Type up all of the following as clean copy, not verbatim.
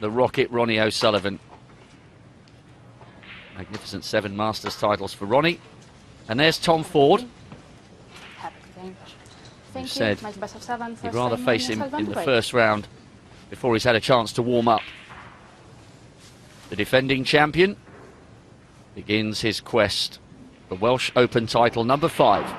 the Rocket, Ronnie O'Sullivan. Magnificent 7 Masters titles for Ronnie. And there's Tom Ford. Who said he'd rather face him in the first round before he's had a chance to warm up. The defending champion begins his quest for Welsh Open title number 5.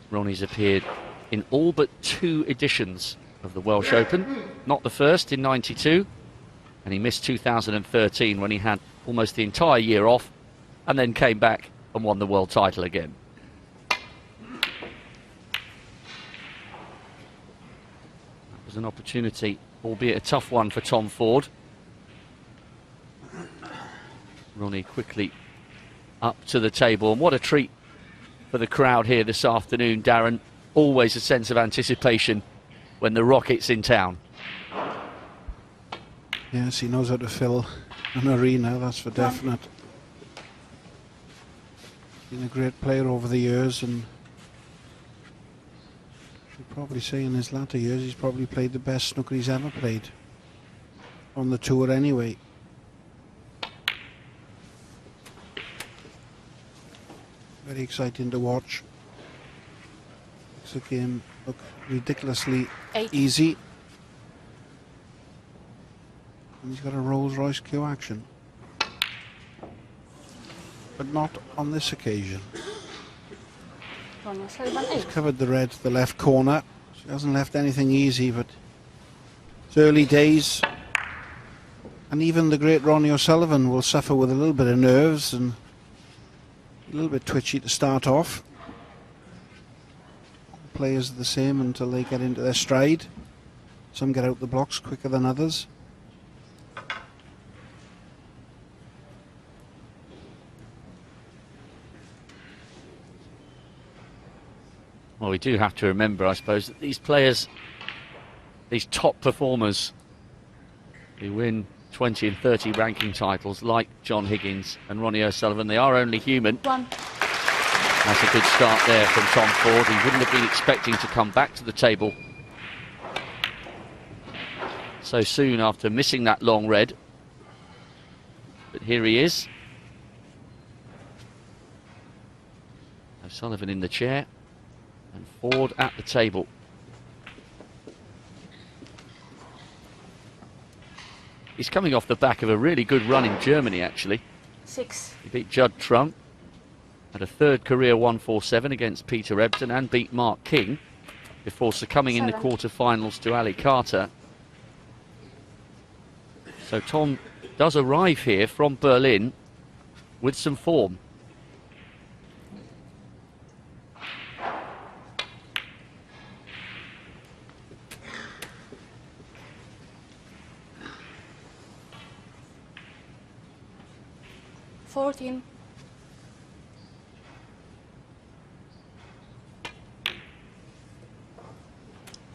Ronnie's appeared in all but 2 editions of the Welsh Open, not the first in '92, and he missed 2013 when he had almost the entire year off and then came back and won the world title again. That was an opportunity, albeit a tough one, for Tom Ford. Ronnie quickly up to the table, and what a treat for the crowd here this afternoon, Darren. Always a sense of anticipation when the Rocket's in town. Yes, he knows how to fill an arena, that's for definite. Been a great player over the years, and you'd probably say in his latter years he's probably played the best snooker he's ever played on the tour anyway. Very exciting to watch. Makes the game look ridiculously easy. And he's got a Rolls Royce Q action. But not on this occasion. He's covered the red to the left corner. So he hasn't left anything easy, but it's early days. And even the great Ronnie O'Sullivan will suffer with a little bit of nerves and a little bit twitchy to start off. Players are the same until they get into their stride. Some get out the blocks quicker than others. Well, we do have to remember, I suppose, that these players, these top performers who win 20 and 30 ranking titles, like John Higgins and Ronnie O'Sullivan, they are only human. That's a good start there from Tom Ford. He wouldn't have been expecting to come back to the table so soon after missing that long red. But here he is. O'Sullivan in the chair and Ford at the table. He's coming off the back of a really good run in Germany, actually. 6. He beat Judd Trump, had a third career 147 against Peter Ebdon, and beat Mark King before succumbing 7. in the quarter-finals to Ali Carter. So Tom does arrive here from Berlin with some form. $14.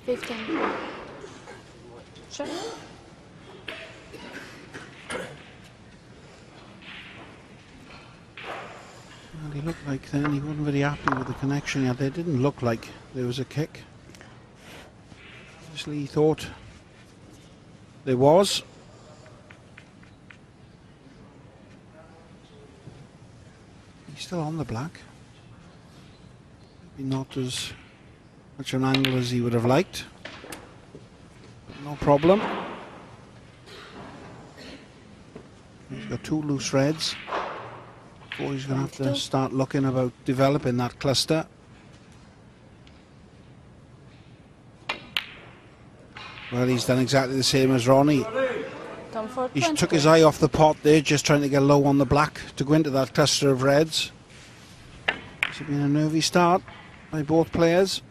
$15. Sure. Well, he looked like then he wasn't very happy with the connection he had. It didn't look like there was a kick. Obviously he thought there was. He's still on the black. Maybe not as much an angle as he would have liked. But no problem. He's got 2 loose reds. Before he's going to have to start looking about developing that cluster. Well, he's done exactly the same as Ronnie. He took his eye off the pot there, just trying to get low on the black to go into that cluster of reds. It's been a nervy start by both players.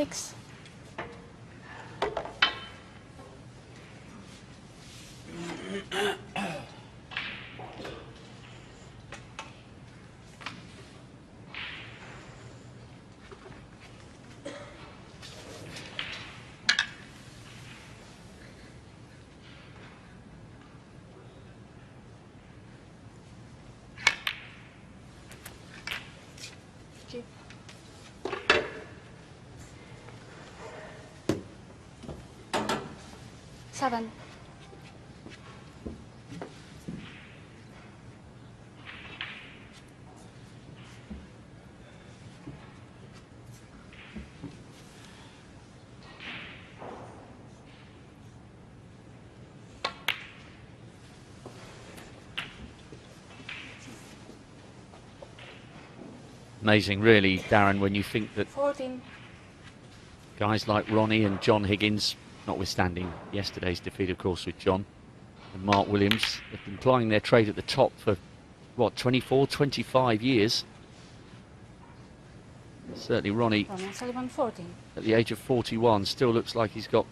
6. Chip. 7. Amazing, really, Darren, when you think that 14. guys like Ronnie and John Higgins, notwithstanding yesterday's defeat, of course, with John and Mark Williams, have been plying their trade at the top for, what, 24, 25 years. Certainly Ronnie, Ronnie Sullivan 14. at the age of 41, still looks like he's got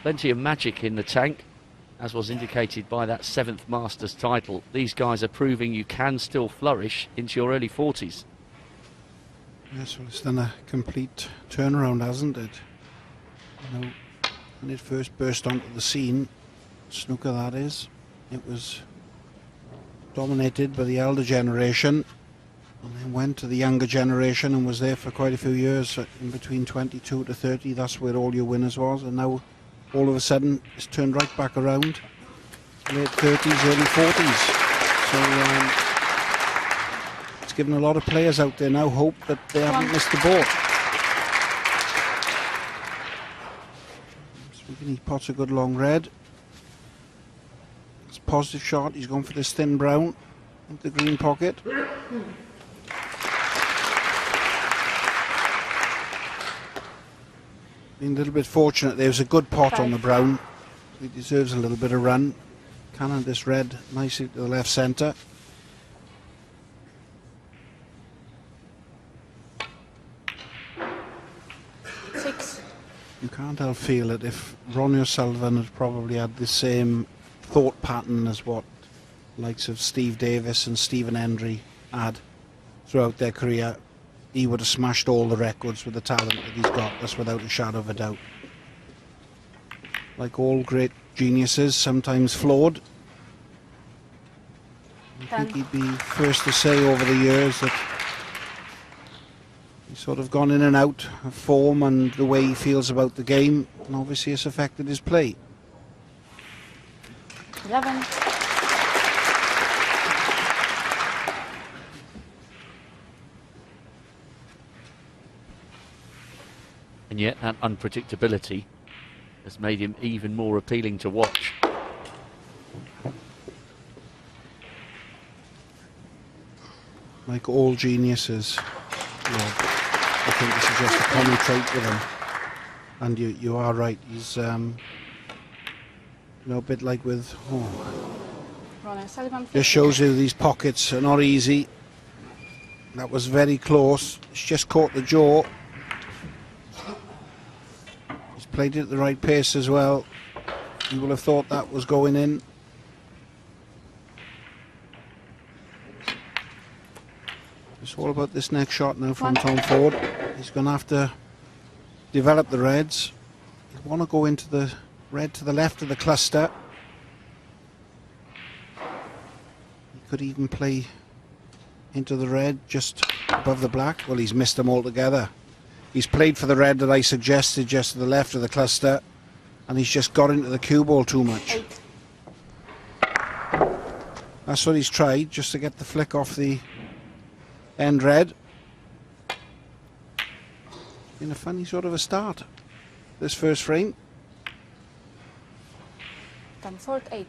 plenty of magic in the tank, as was indicated by that 7th Masters title. These guys are proving you can still flourish into your early 40s. Yes, well, it's done a complete turnaround, hasn't it? You know, when it first burst onto the scene, snooker that is, it was dominated by the elder generation, and then went to the younger generation and was there for quite a few years. In between 22 to 30, that's where all your winners was, and now all of a sudden it's turned right back around. Late 30s, early 40s. So it's given a lot of players out there now hope that they haven't missed the boat. He pots a good long red. It's a positive shot. He's gone for this thin brown into the green pocket. Been a little bit fortunate. There was a good pot on the brown. He deserves a little bit of run. Cannon this red nicely to the left centre. You can't help feel that if Ronnie O'Sullivan had probably had the same thought pattern as what likes of Steve Davis and Stephen Hendry had throughout their career, he would have smashed all the records with the talent that he's got. That's without a shadow of a doubt. Like all great geniuses, sometimes flawed. I think he'd be first to say over the years that he's sort of gone in and out of form and the way he feels about the game, and obviously it's affected his play. 11. And yet that unpredictability has made him even more appealing to watch. Like all geniuses, I think this is just a common trait with him. And you are right, he's you know, a bit like with Ronnie Sullivan. just shows you these pockets are not easy. That was very close. It's just caught the jaw. He's played it at the right pace as well. You will have thought that was going in. It's all about this next shot now from Tom Ford. He's going to have to develop the reds. You want to go into the red to the left of the cluster. He could even play into the red just above the black. Well, he's missed them altogether. He's played for the red that I suggested just to the left of the cluster, and he's just got into the cue ball too much. 8. That's what he's tried, just to get the flick off the end red. Been a funny sort of a start, this first frame. Tom Ford 8.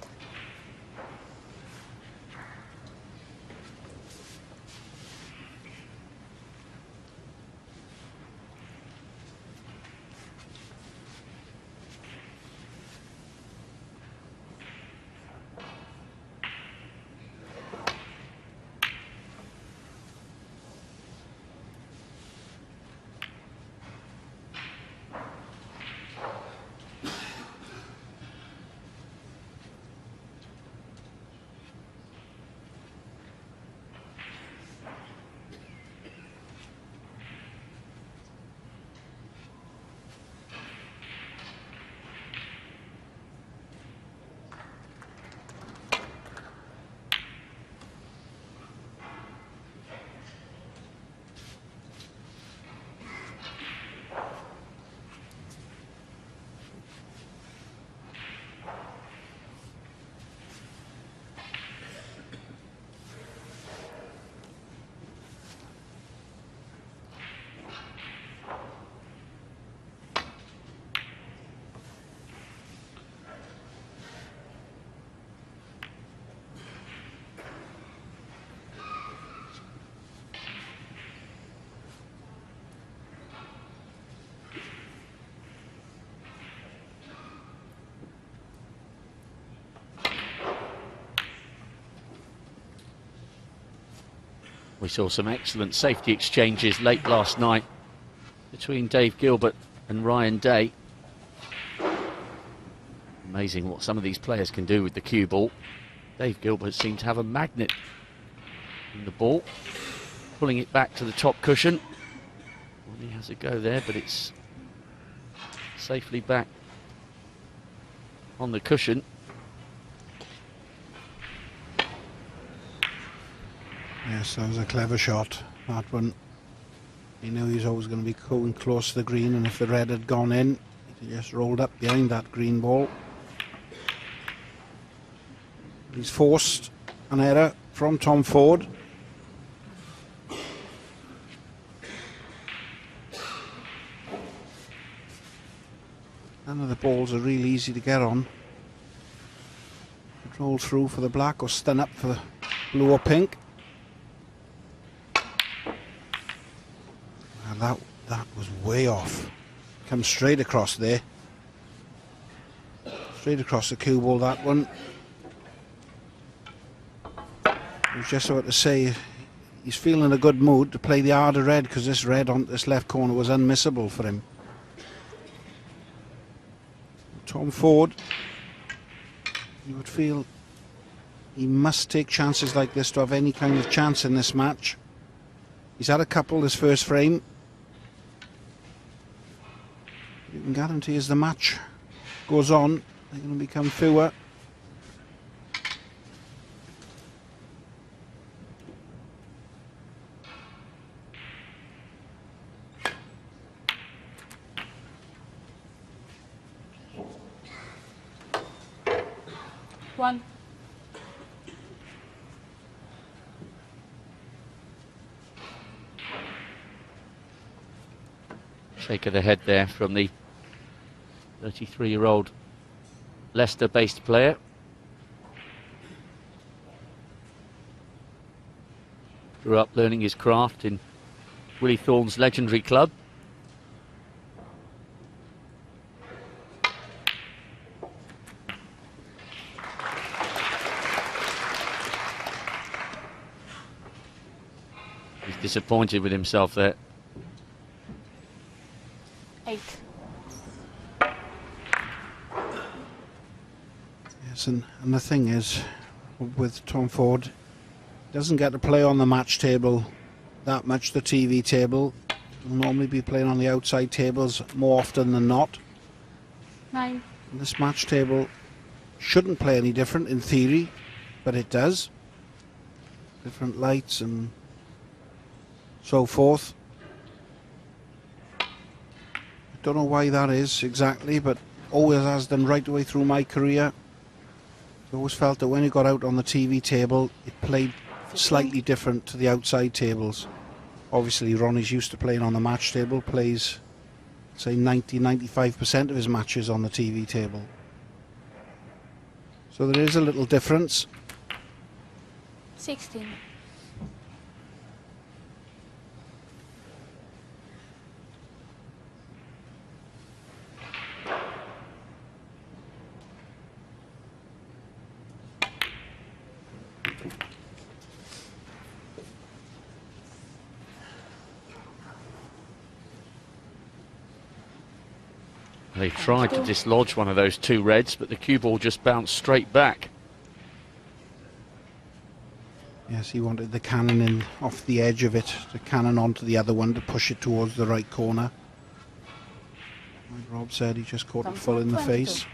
We saw some excellent safety exchanges late last night between Dave Gilbert and Ryan Day. Amazing what some of these players can do with the cue ball. Dave Gilbert seemed to have a magnet in the ball, pulling it back to the top cushion. Ronnie has a go there, but it's safely back on the cushion. Yes, that was a clever shot, that one. He knew he was always going to be going close to the green, and if the red had gone in, he just rolled up behind that green ball. He's forced an error from Tom Ford. None of the balls are really easy to get on. Roll through for the black or stun up for the blue or pink. Well, that was way off. Comes straight across there. Straight across the cue ball, that one. I was just about to say he's feeling a good mood to play the harder red, because this red on this left corner was unmissable for him. Tom Ford, you would feel he must take chances like this to have any kind of chance in this match. He's had a couple this first frame. You can guarantee as the match goes on, they're going to become fewer. One. Shake of the head there from the 33-year-old Leicester-based player. Grew up learning his craft in Willie Thorne's legendary club. He's disappointed with himself there. 8. Yes, and the thing is, with Tom Ford, he doesn't get to play on the match table that much, the TV table. He'll normally be playing on the outside tables more often than not. 9. And this match table shouldn't play any different in theory, but it does. Different lights and so forth. I don't know why that is exactly, but always has done right the way through my career. I always felt that when you got out on the TV table, it played slightly different to the outside tables. Obviously, Ronnie's used to playing on the match table, plays, say, 90-95% of his matches on the TV table. So there is a little difference. 16. They tried to dislodge one of those two reds, but the cue ball just bounced straight back. Yes, he wanted the cannon in off the edge of it, to cannon onto the other one to push it towards the right corner. Like Rob said, he just caught it full in the 22. face.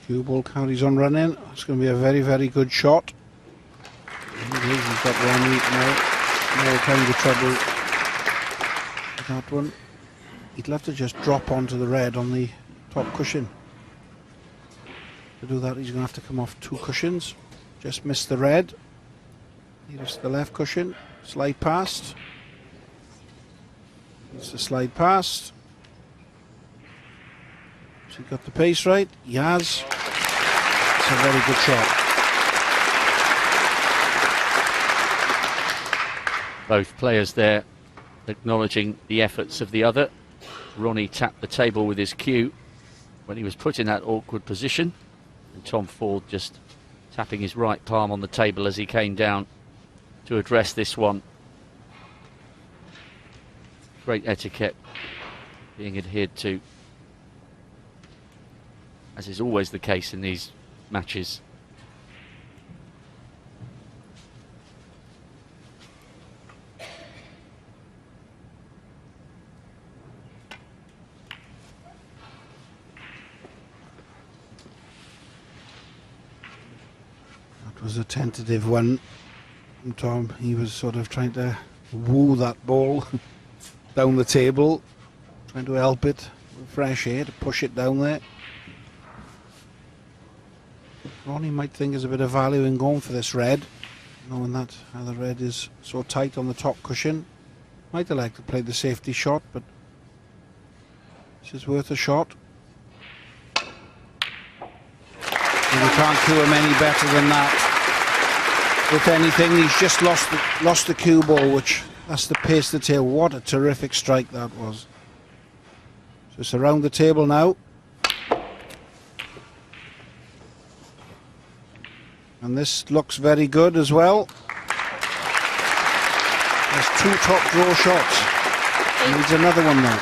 Cue ball carries on running. It's going to be a very, very good shot. He's got Ronnie now. No kind of trouble with that one. He'd love to just drop onto the red on the top cushion. To do that, he's going to have to come off 2 cushions. Just missed the red. Here's the left cushion. Slide past. It's a slide past. So he got the pace right. He has. It's a very good shot. Both players there acknowledging the efforts of the other. Ronnie tapped the table with his cue when he was put in that awkward position. And Tom Ford just tapping his right palm on the table as he came down to address this one. Great etiquette being adhered to, as is always the case in these matches. That was a tentative one from Tom. He was sort of trying to woo that ball down the table, trying to help it with fresh air to push it down there. Ronnie might think there's a bit of value in going for this red, knowing that how the red is so tight on the top cushion. Might have liked to play the safety shot, but this is worth a shot. And you can't cue him any better than that. If anything, he's just lost the cue ball, which that's the pace the tail. What a terrific strike that was. So it's around the table now. And this looks very good as well. There's 2 top draw shots. He needs another one now.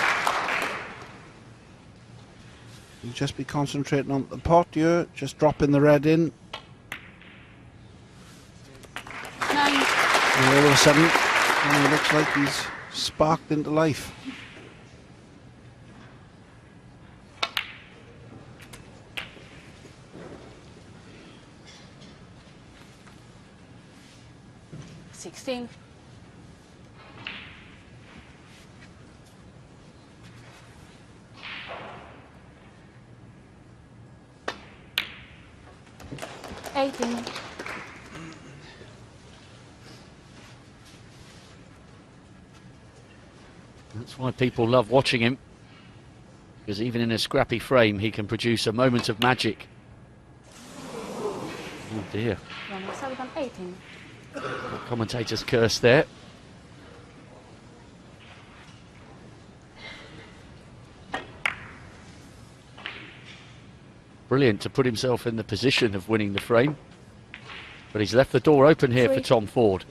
You'll just be concentrating on the pot here, just dropping the red in. 9. And all of a sudden, it looks like he's sparked into life. $16. $18. That's why people love watching him, because even in a scrappy frame he can produce a moment of magic. Oh dear. Ronnie Sullivan, 18. Commentator's curse there. Brilliant to put himself in the position of winning the frame, but he's left the door open here for Tom Ford.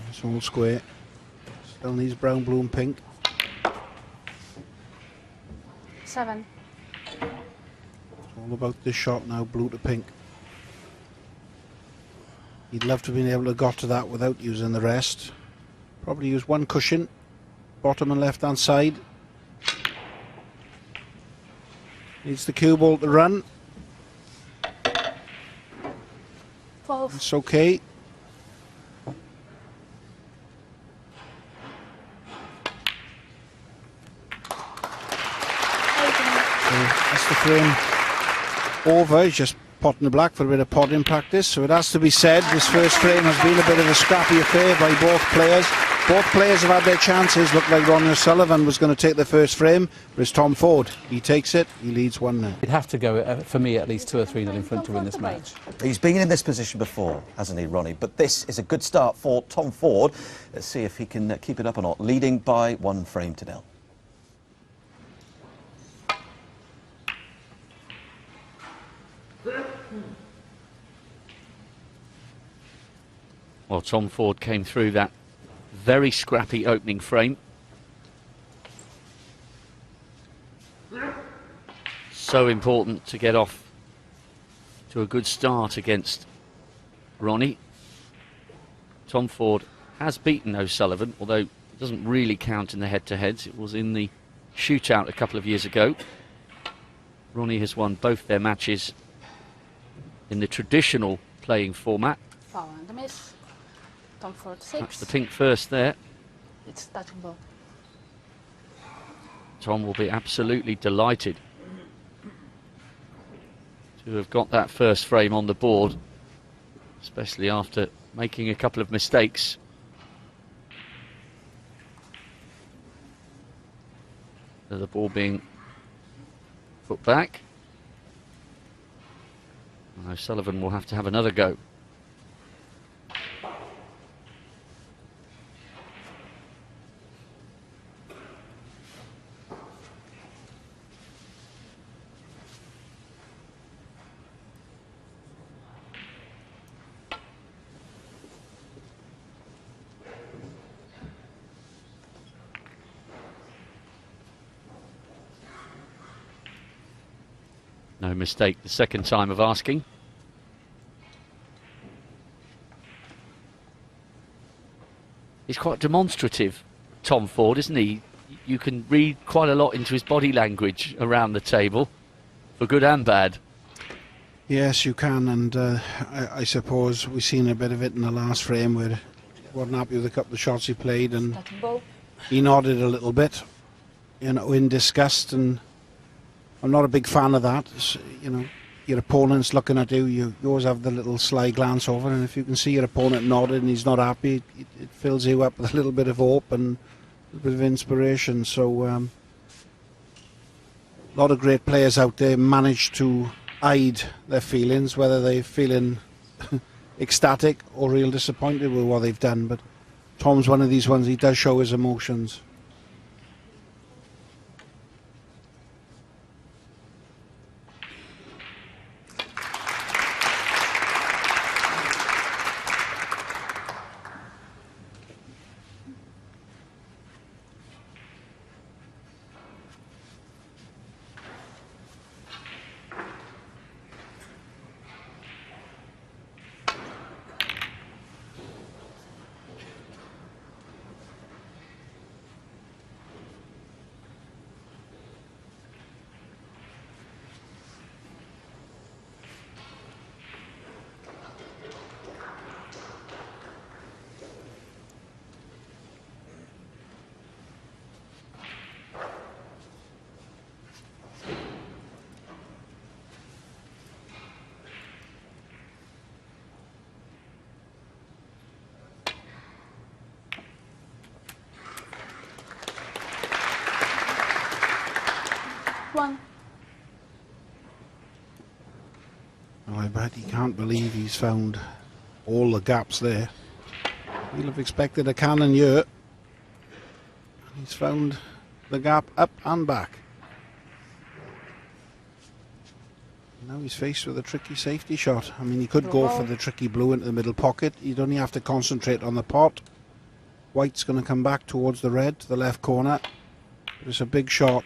It's all square. Still needs brown, blue and pink. 7. It's all about this shot now, blue to pink. He'd love to have been able to got to that without using the rest. Probably use 1 cushion, bottom and left hand side. Needs the cue ball to run. 12. It's okay. That's the frame over. He's just potting the black for a bit of potting practice. So it has to be said, this first frame has been a bit of a scrappy affair by both players. Both players have had their chances. Looked like Ronnie O'Sullivan was going to take the first frame, but it's Tom Ford. He takes it. He leads 1-0. He'd have to go, for me, at least 2 or 3-0 in front to win this match. He's been in this position before, hasn't he, Ronnie? But this is a good start for Tom Ford. Let's see if he can keep it up or not. Leading by 1-0. Well, Tom Ford came through that very scrappy opening frame. So important to get off to a good start against Ronnie. Tom Ford has beaten O'Sullivan, although It doesn't really count in the head-to-heads. It was in the shootout a couple of years ago. Ronnie has won both their matches in the traditional playing format. Foul and a miss. Tom Ford 6. That's the pink first there. It's touching ball. Tom will be absolutely delighted to have got that first frame on the board, especially after making a couple of mistakes. The ball being put back. Now Sullivan will have to have another go. No mistake the second time of asking. He's quite demonstrative, Tom Ford, isn't he? You can read quite a lot into his body language around the table, for good and bad. Yes, you can, and I suppose we've seen a bit of it in the last frame where he wasn't happy with a couple of shots he played, and Touching ball. he nodded a little bit, you know, in disgust, and I'm not a big fan of that. You know, your opponent's looking at you, you always have the little sly glance over, and if you can see your opponent nodded and he's not happy, it fills you up with a little bit of hope and a bit of inspiration. So a lot of great players out there manage to hide their feelings, whether they're feeling ecstatic or real disappointed with what they've done. But Tom's one of these ones, he does show his emotions. One. Well, I bet he can't believe he's found all the gaps there. He'll have expected a cannon year. He's found the gap up and back. Now he's faced with a tricky safety shot. I mean, he could go for the tricky blue into the middle pocket. You'd only have to concentrate on the pot. White's going to come back towards the red, to the left corner. But it's a big shot.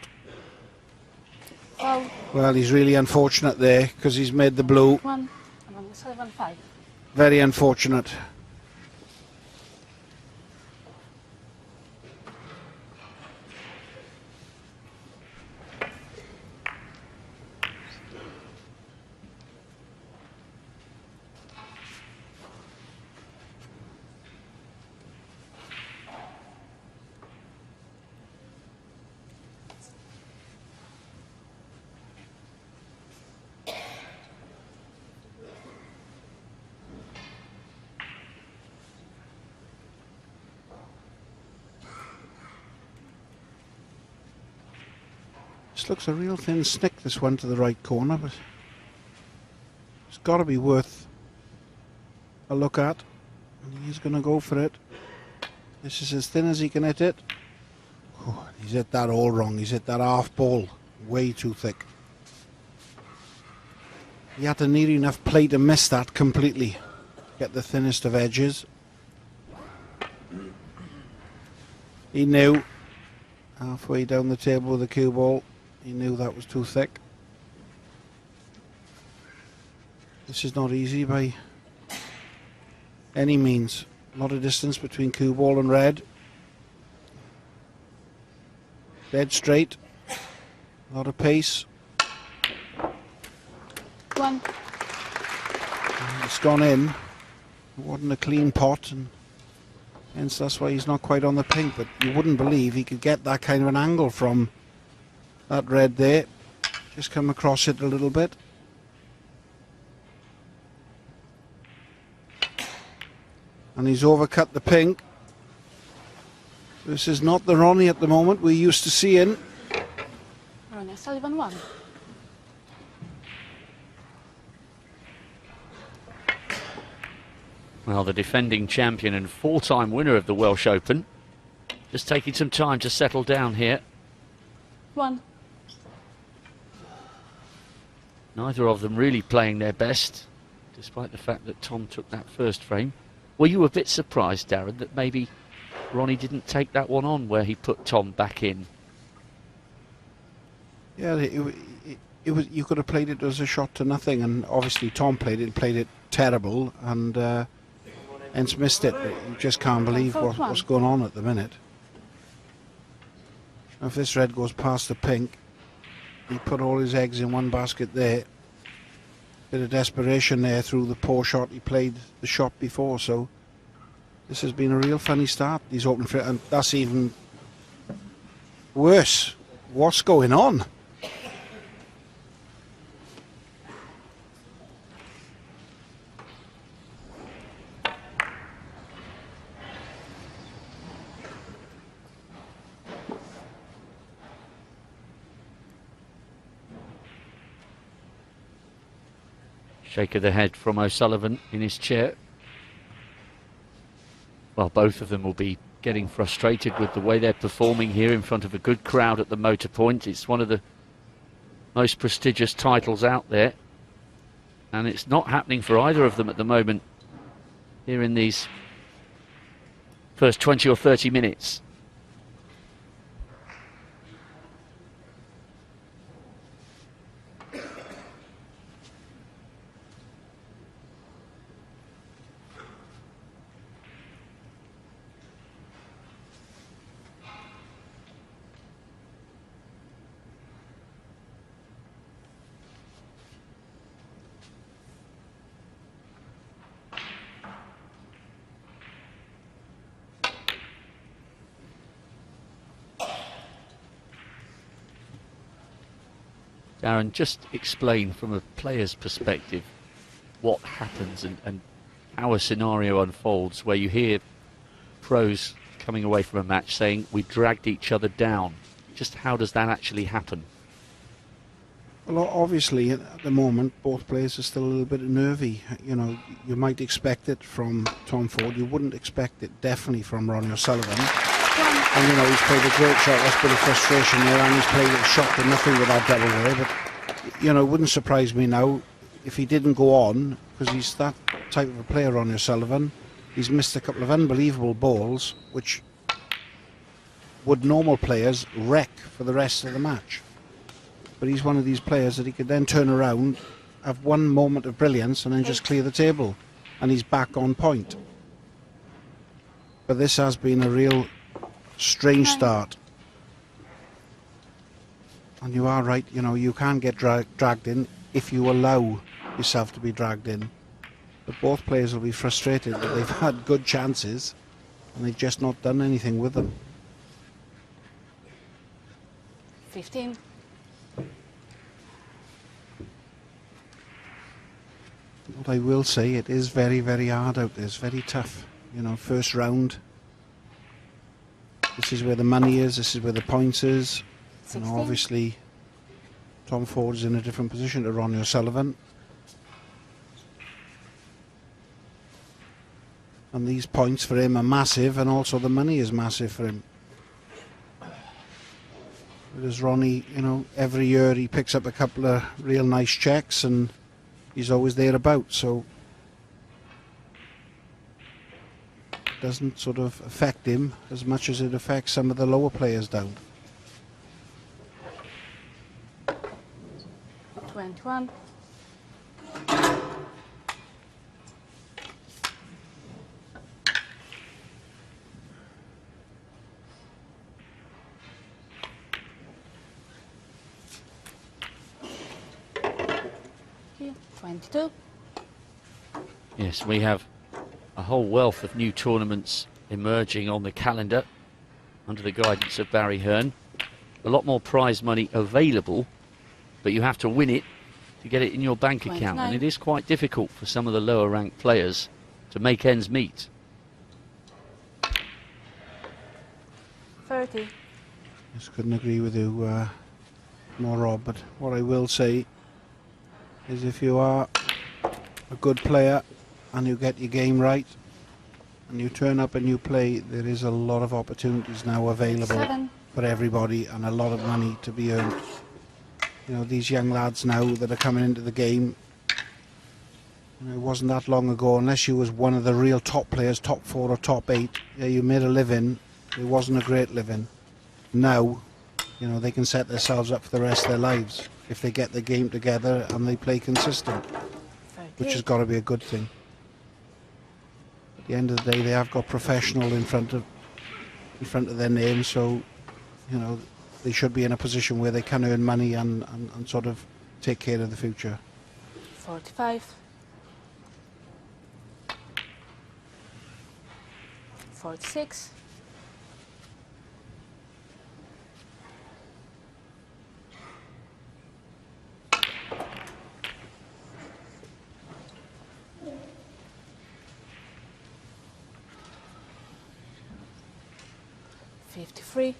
Foul. Well, he's really unfortunate there because he's made the blue. 1. 7-5. Very unfortunate. This looks a real thin snick, this one to the right corner, but it's got to be worth a look at. And he's going to go for it. This is as thin as he can hit it. Oh, he's hit that all wrong. He's hit that half ball way too thick. He had to near enough play to miss that completely. Get the thinnest of edges. He knew halfway down the table with the cue ball. He knew that was too thick. This is not easy by any means. A lot of distance between cue ball and red. Dead straight. A lot of pace. 1. It's gone in. It wasn't a clean pot, and hence that's why he's not quite on the pink. But you wouldn't believe he could get that kind of an angle from that red there. Just come across it a little bit. And he's overcut the pink. This is not the Ronnie at the moment we're used to seeing. Ronnie O'Sullivan 1. Well, the defending champion and 4-time winner of the Welsh Open just taking some time to settle down here. 1. Neither of them really playing their best, despite the fact that Tom took that first frame. Were you a bit surprised, Darren, that maybe Ronnie didn't take that one on where he put Tom back in? Yeah, it was. You could have played it as a shot to nothing, and obviously Tom played it terrible, and hence missed it. But you just can't believe what's going on at the minute. If this red goes past the pink, he put all his eggs in one basket there. Bit of desperation there through the poor shot he played the shot before. So this has been a real funny start. He's open for it, and that's even worse. What's going on? Shake of the head from O'Sullivan in his chair. Well, both of them will be getting frustrated with the way they're performing here in front of a good crowd at the Motor Point. It's one of the most prestigious titles out there, and it's not happening for either of them at the moment here in these first 20 or 30 minutes. Darren, just explain from a player's perspective what happens and how a scenario unfolds where you hear pros coming away from a match saying we dragged each other down. Just how does that actually happen? Well, obviously at the moment both players are still a little bit nervy. You know, you might expect it from Tom Ford. You wouldn't expect it definitely from Ronnie O'Sullivan. And you know, he's played a great shot. That's a bit of frustration there, and he's played a shot to nothing with that double way. But you know, it wouldn't surprise me now if he didn't go on, because he's that type of a player, Ronnie O'Sullivan. He's missed a couple of unbelievable balls which would normal players wreck for the rest of the match. But he's one of these players that he could then turn around, have one moment of brilliance and then just clear the table, and he's back on point. But this has been a real strange start. And you are right, you know, you can get dragged in if you allow yourself to be dragged in. But both players will be frustrated that they've had good chances and they've just not done anything with them. 15. What I will say, it is very, very hard out there. It's very tough. You know, first round. This is where the money is. This is where the points is. You know, obviously, Tom Ford is in a different position to Ronnie O'Sullivan. And these points for him are massive, and also the money is massive for him. Whereas Ronnie, you know, every year he picks up a couple of real nice checks and he's always thereabouts, so it doesn't sort of affect him as much as it affects some of the lower players down. 21. 22. Yes, we have a whole wealth of new tournaments emerging on the calendar under the guidance of Barry Hearn. A lot more prize money available, but you have to win it to get it in your bank account. 29. And it is quite difficult for some of the lower ranked players to make ends meet. 30. Just couldn't agree with you more, Rob, but what I will say is if you are a good player and you get your game right and you turn up and you play, there is a lot of opportunities now available 7. for everybody and a lot of money to be earned. You know, these young lads now that are coming into the game, you know, it wasn't that long ago, unless you was one of the real top players, top 4 or top 8, yeah, you made a living. It wasn't a great living. Now, you know, they can set themselves up for the rest of their lives if they get the game together and they play consistent, which has got to be a good thing. At the end of the day, they have got professional in front of their name, so you know they should be in a position where they can earn money and sort of take care of the future. 45. 46. 53.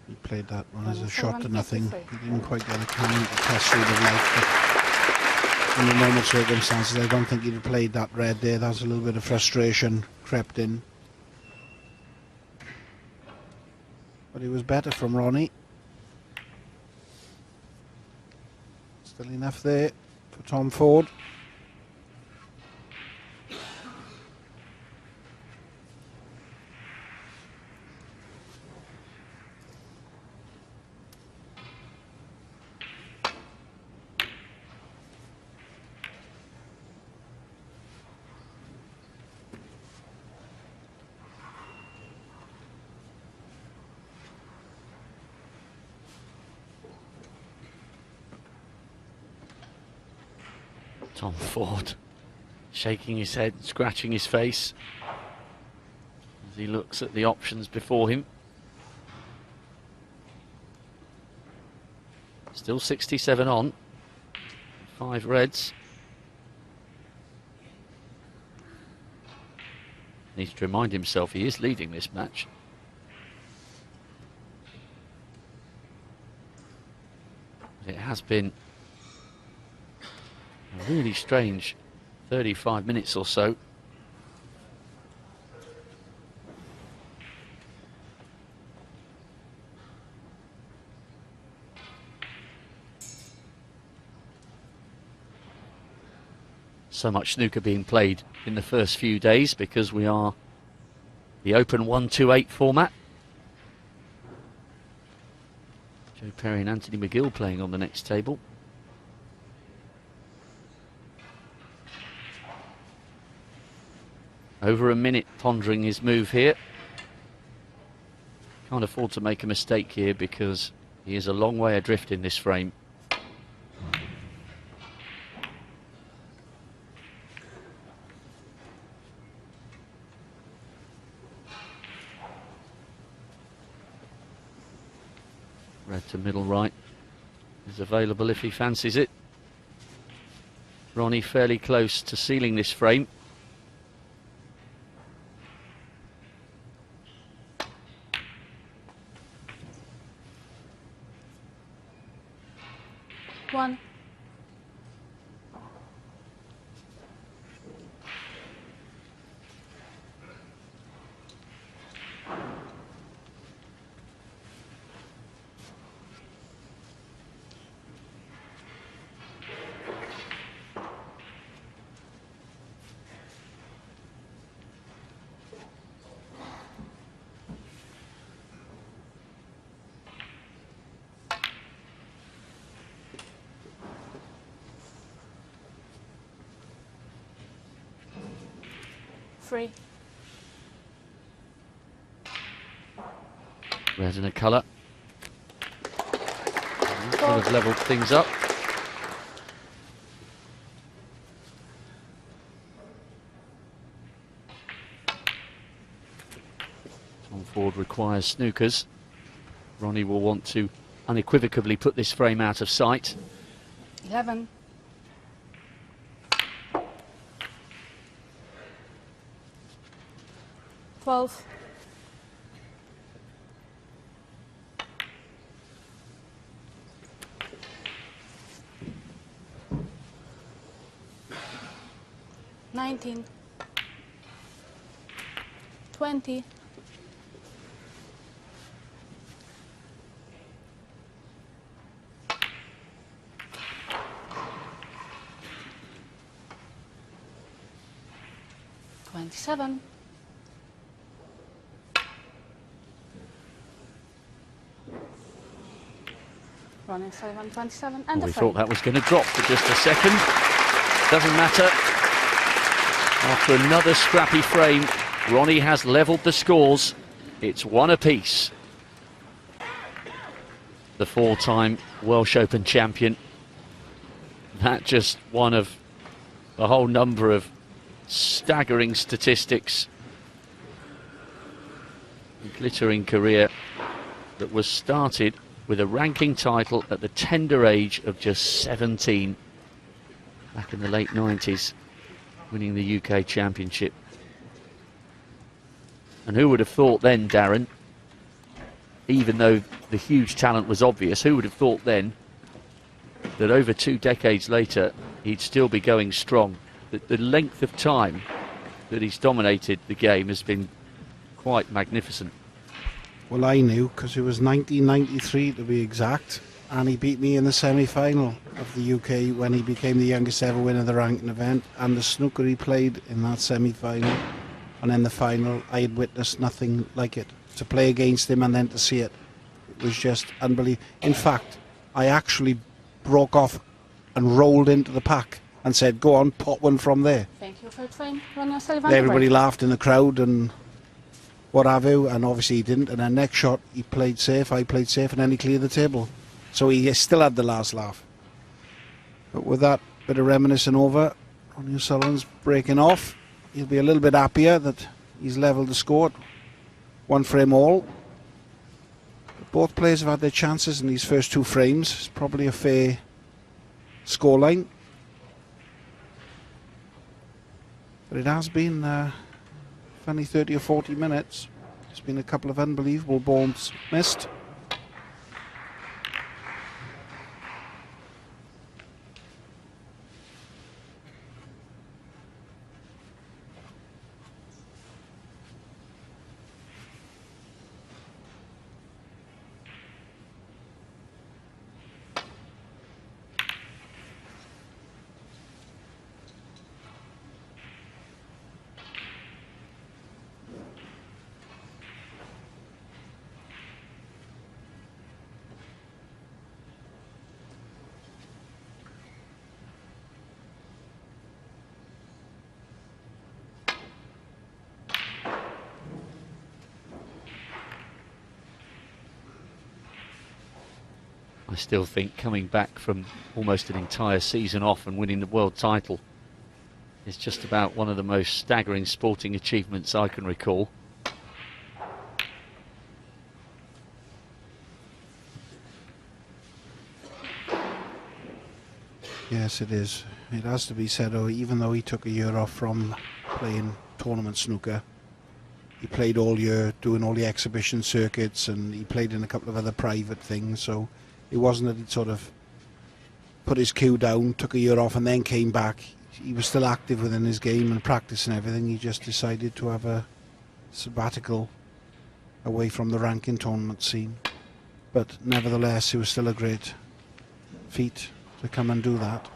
He played that one as a shot to 153. nothing. He didn't quite get a cannon to test through the light, but in the normal circumstances I don't think he'd have played that red there. That was a little bit of frustration crept in. But it was better from Ronnie. Still enough there for Tom Ford. Tom Ford shaking his head, scratching his face as he looks at the options before him. Still 67 on, 5 reds. Needs to remind himself he is leading this match. It has been a really strange 35 minutes or so. So much snooker being played in the first few days because we are the open 1-2-8 format. Joe Perry and Anthony McGill playing on the next table. Over a minute pondering his move here. Can't afford to make a mistake here because he is a long way adrift in this frame. Red to middle right is available if he fancies it. Ronnie fairly close to sealing this frame. One. 53. Red and a colour. Could have levelled things up. Tom Ford requires snookers. Ronnie will want to unequivocally put this frame out of sight. 11. $12. $19. 20. $27. Ronnie Sullivan, 27, and We the thought frame. that was going to drop for just a second. Doesn't matter. After another scrappy frame, Ronnie has levelled the scores. It's one apiece. The four-time Welsh Open champion. That just one of a whole number of staggering statistics. A glittering career that was started with a ranking title at the tender age of just 17 back in the late 90s, winning the UK Championship. And who would have thought then, Darren, even though the huge talent was obvious, who would have thought then that over 2 decades later he'd still be going strong? That the length of time that he's dominated the game has been quite magnificent. Well, I knew because it was 1993 to be exact, and he beat me in the semi-final of the UK when he became the youngest ever winner of the ranking event, and the snooker he played in that semi-final and in the final, I had witnessed nothing like it. To play against him and then to see it, it was just unbelievable. In fact, I actually broke off and rolled into the pack and said, go on, pot one from there. Thank you for the frame. Ronnie Sullivan. Everybody laughed in the crowd and what have you, and obviously he didn't. And then next shot he played safe, I played safe, and then he cleared the table. So he still had the last laugh. But with that bit of reminiscing over, Ronnie O'Sullivan's breaking off. He'll be a little bit happier that he's levelled the score. One frame all. Both players have had their chances in these first 2 frames. It's probably a fair scoreline. But it has been funny 30 or 40 minutes. There's been a couple of unbelievable balls missed. I still think coming back from almost an entire season off and winning the world title is just about one of the most staggering sporting achievements I can recall. Yes, it is. It has to be said, even though he took a year off from playing tournament snooker, he played all year doing all the exhibition circuits, and he played in a couple of other private things, so it wasn't that he'd sort of put his cue down, took a year off and then came back. He was still active within his game and practice and everything. He just decided to have a sabbatical away from the ranking tournament scene. But nevertheless, it was still a great feat to come and do that.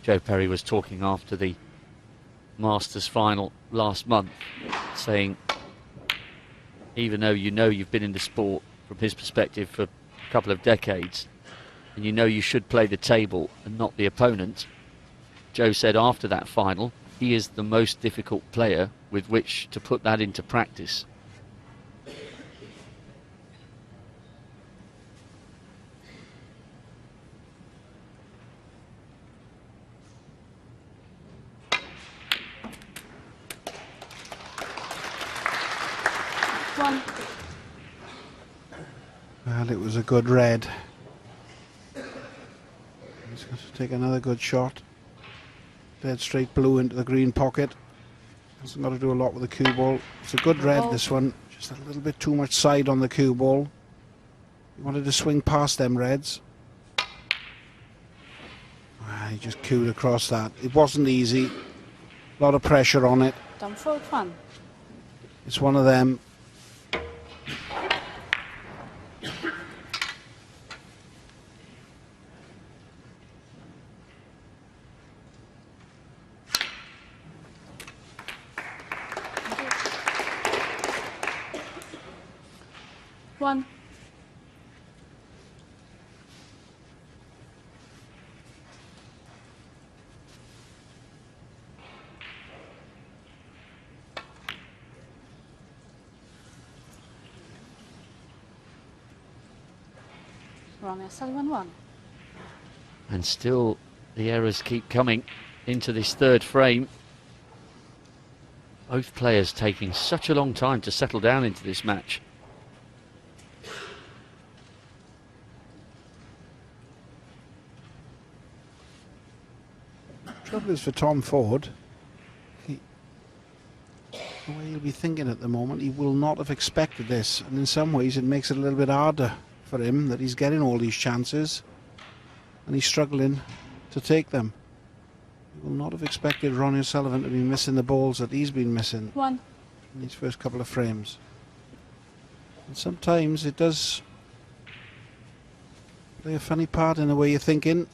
Joe Perry was talking after the Masters final last month, saying even though you know you've been in the sport from his perspective for a couple of decades, and you know you should play the table and not the opponent. Joe said after that final, he is the most difficult player with which to put that into practice. One. Well, it was a good red. He's going to take another good shot. Dead straight blue into the green pocket. Hasn't got to do a lot with the cue ball. It's a good red, this one. Just a little bit too much side on the cue ball. He wanted to swing past them reds. He just cued across that. It wasn't easy. A lot of pressure on it. Tom Ford, 1. It's one of them. One. Ronnie O'Sullivan, 1. And still the errors keep coming into this third frame. Both players taking such a long time to settle down into this match. Trouble is for Tom Ford, the way he'll be thinking at the moment, he will not have expected this, and in some ways it makes it a little bit harder for him that he's getting all these chances and he's struggling to take them. He will not have expected Ronnie O'Sullivan to be missing the balls that he's been missing 1. in these first couple of frames. And sometimes it does play a funny part in the way you're thinking.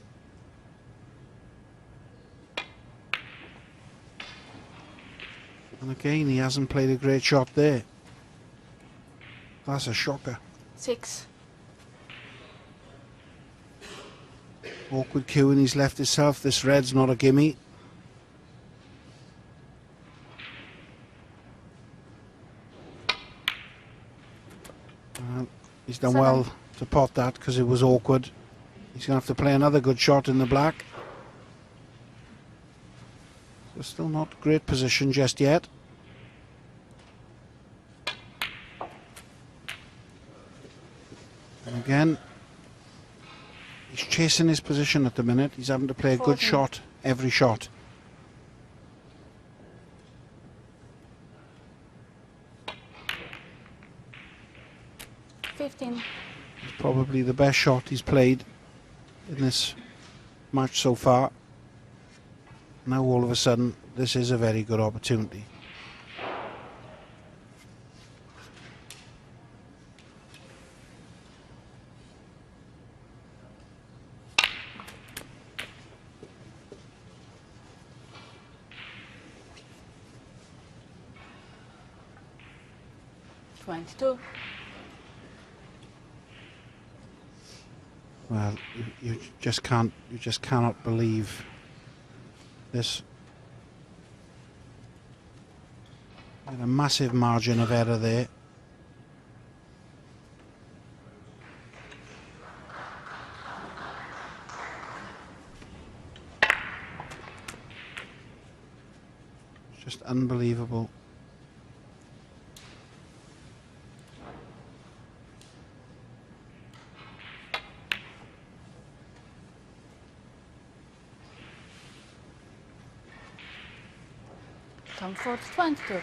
And again, he hasn't played a great shot there. That's a shocker. 6. Awkward cue and he's left himself. This red's not a gimme. He's done 7. well to pot that because it was awkward. He's going to have to play another good shot in the black. So still not great position just yet. And again, he's chasing his position at the minute. He's having to play a good 14. shot every shot. It's probably the best shot he's played in this match so far. Now all of a sudden, this is a very good opportunity. Well, you just can't, you just cannot believe this. A massive margin of error there. It's just unbelievable. Tom Ford, 22.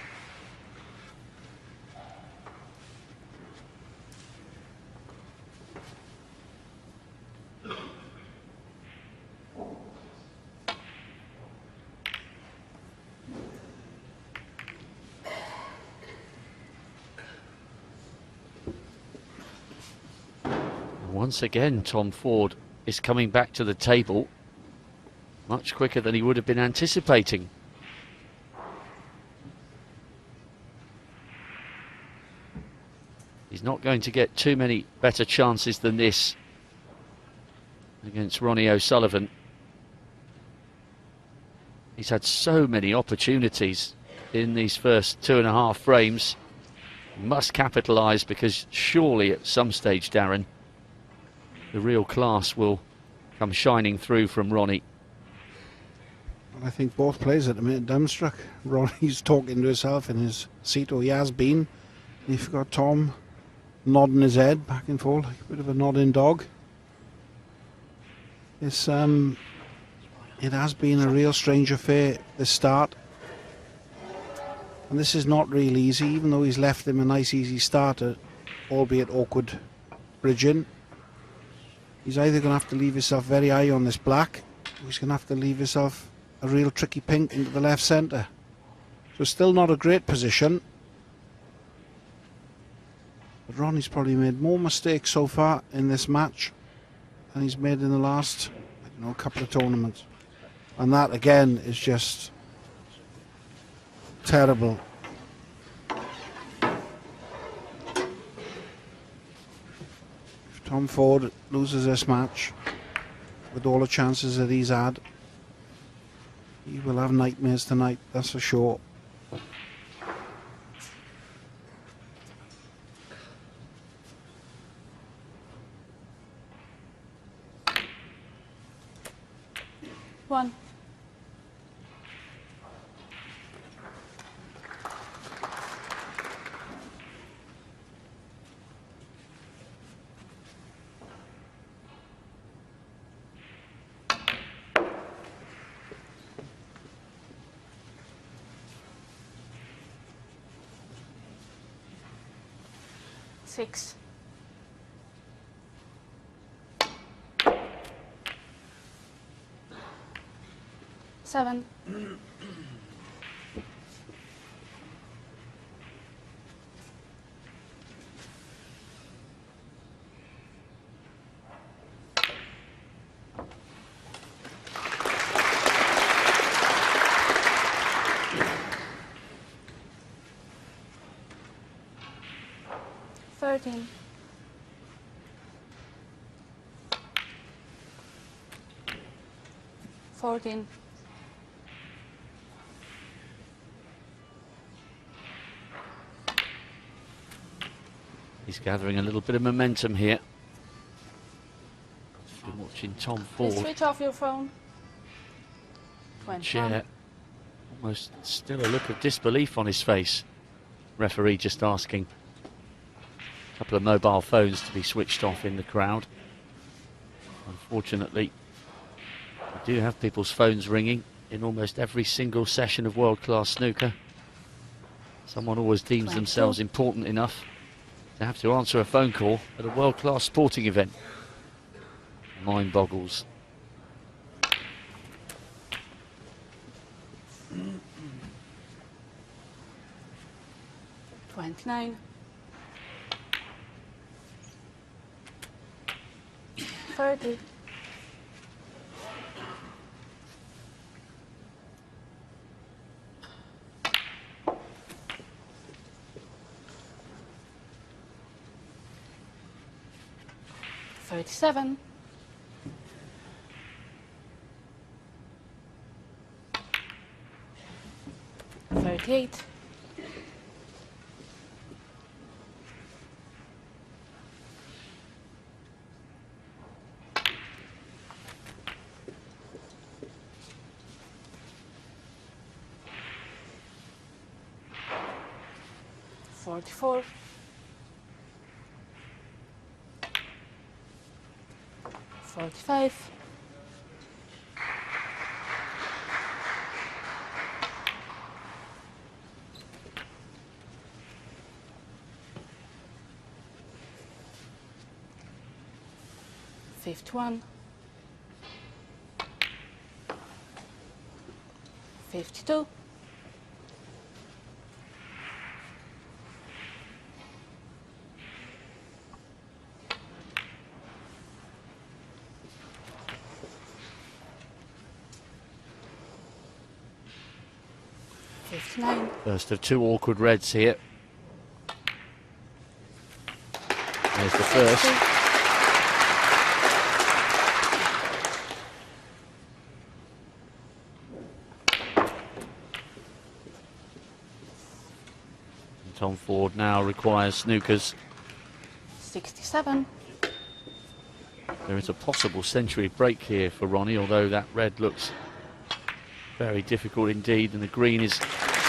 Once again, Tom Ford is coming back to the table much quicker than he would have been anticipating. He's not going to get too many better chances than this against Ronnie O'Sullivan. He's had so many opportunities in these first 2.5 frames. He must capitalise, because surely at some stage, Darren, the real class will come shining through from Ronnie. I think both players at the minute dumbstruck. Ronnie's talking to himself in his seat, or he has been. You've got Tom nodding his head back and forth, like a bit of a nodding dog. It's it has been a real strange affair, this start. And this is not real easy, even though he's left him a nice easy starter, albeit awkward bridging. He's either going to have to leave himself very high on this black, or he's going to have to leave himself a real tricky pink into the left centre. So still not a great position. But Ronnie's probably made more mistakes so far in this match than he's made in the last, I don't know, couple of tournaments. And that again is just terrible. If Tom Ford loses this match, with all the chances that he's had, he will have nightmares tonight, that's for sure. One. Six. Seven. Thirteen. 14. He's gathering a little bit of momentum here. Been watching Tom Please Ford. switch off your phone. 21. Chair. Almost still a look of disbelief on his face. Referee just asking a couple of mobile phones to be switched off in the crowd. Unfortunately, we do have people's phones ringing in almost every single session of world-class snooker. Someone always deems themselves important enough to have to answer a phone call at a world-class sporting event. Mind boggles. $29. 30. 37. 38. 44. 45. 51. 52. 59. First of two awkward reds here. There's the first. And Tom Ford now requires snookers. 67. There is a possible century break here for Ronnie, although that red looks very difficult indeed, and the green is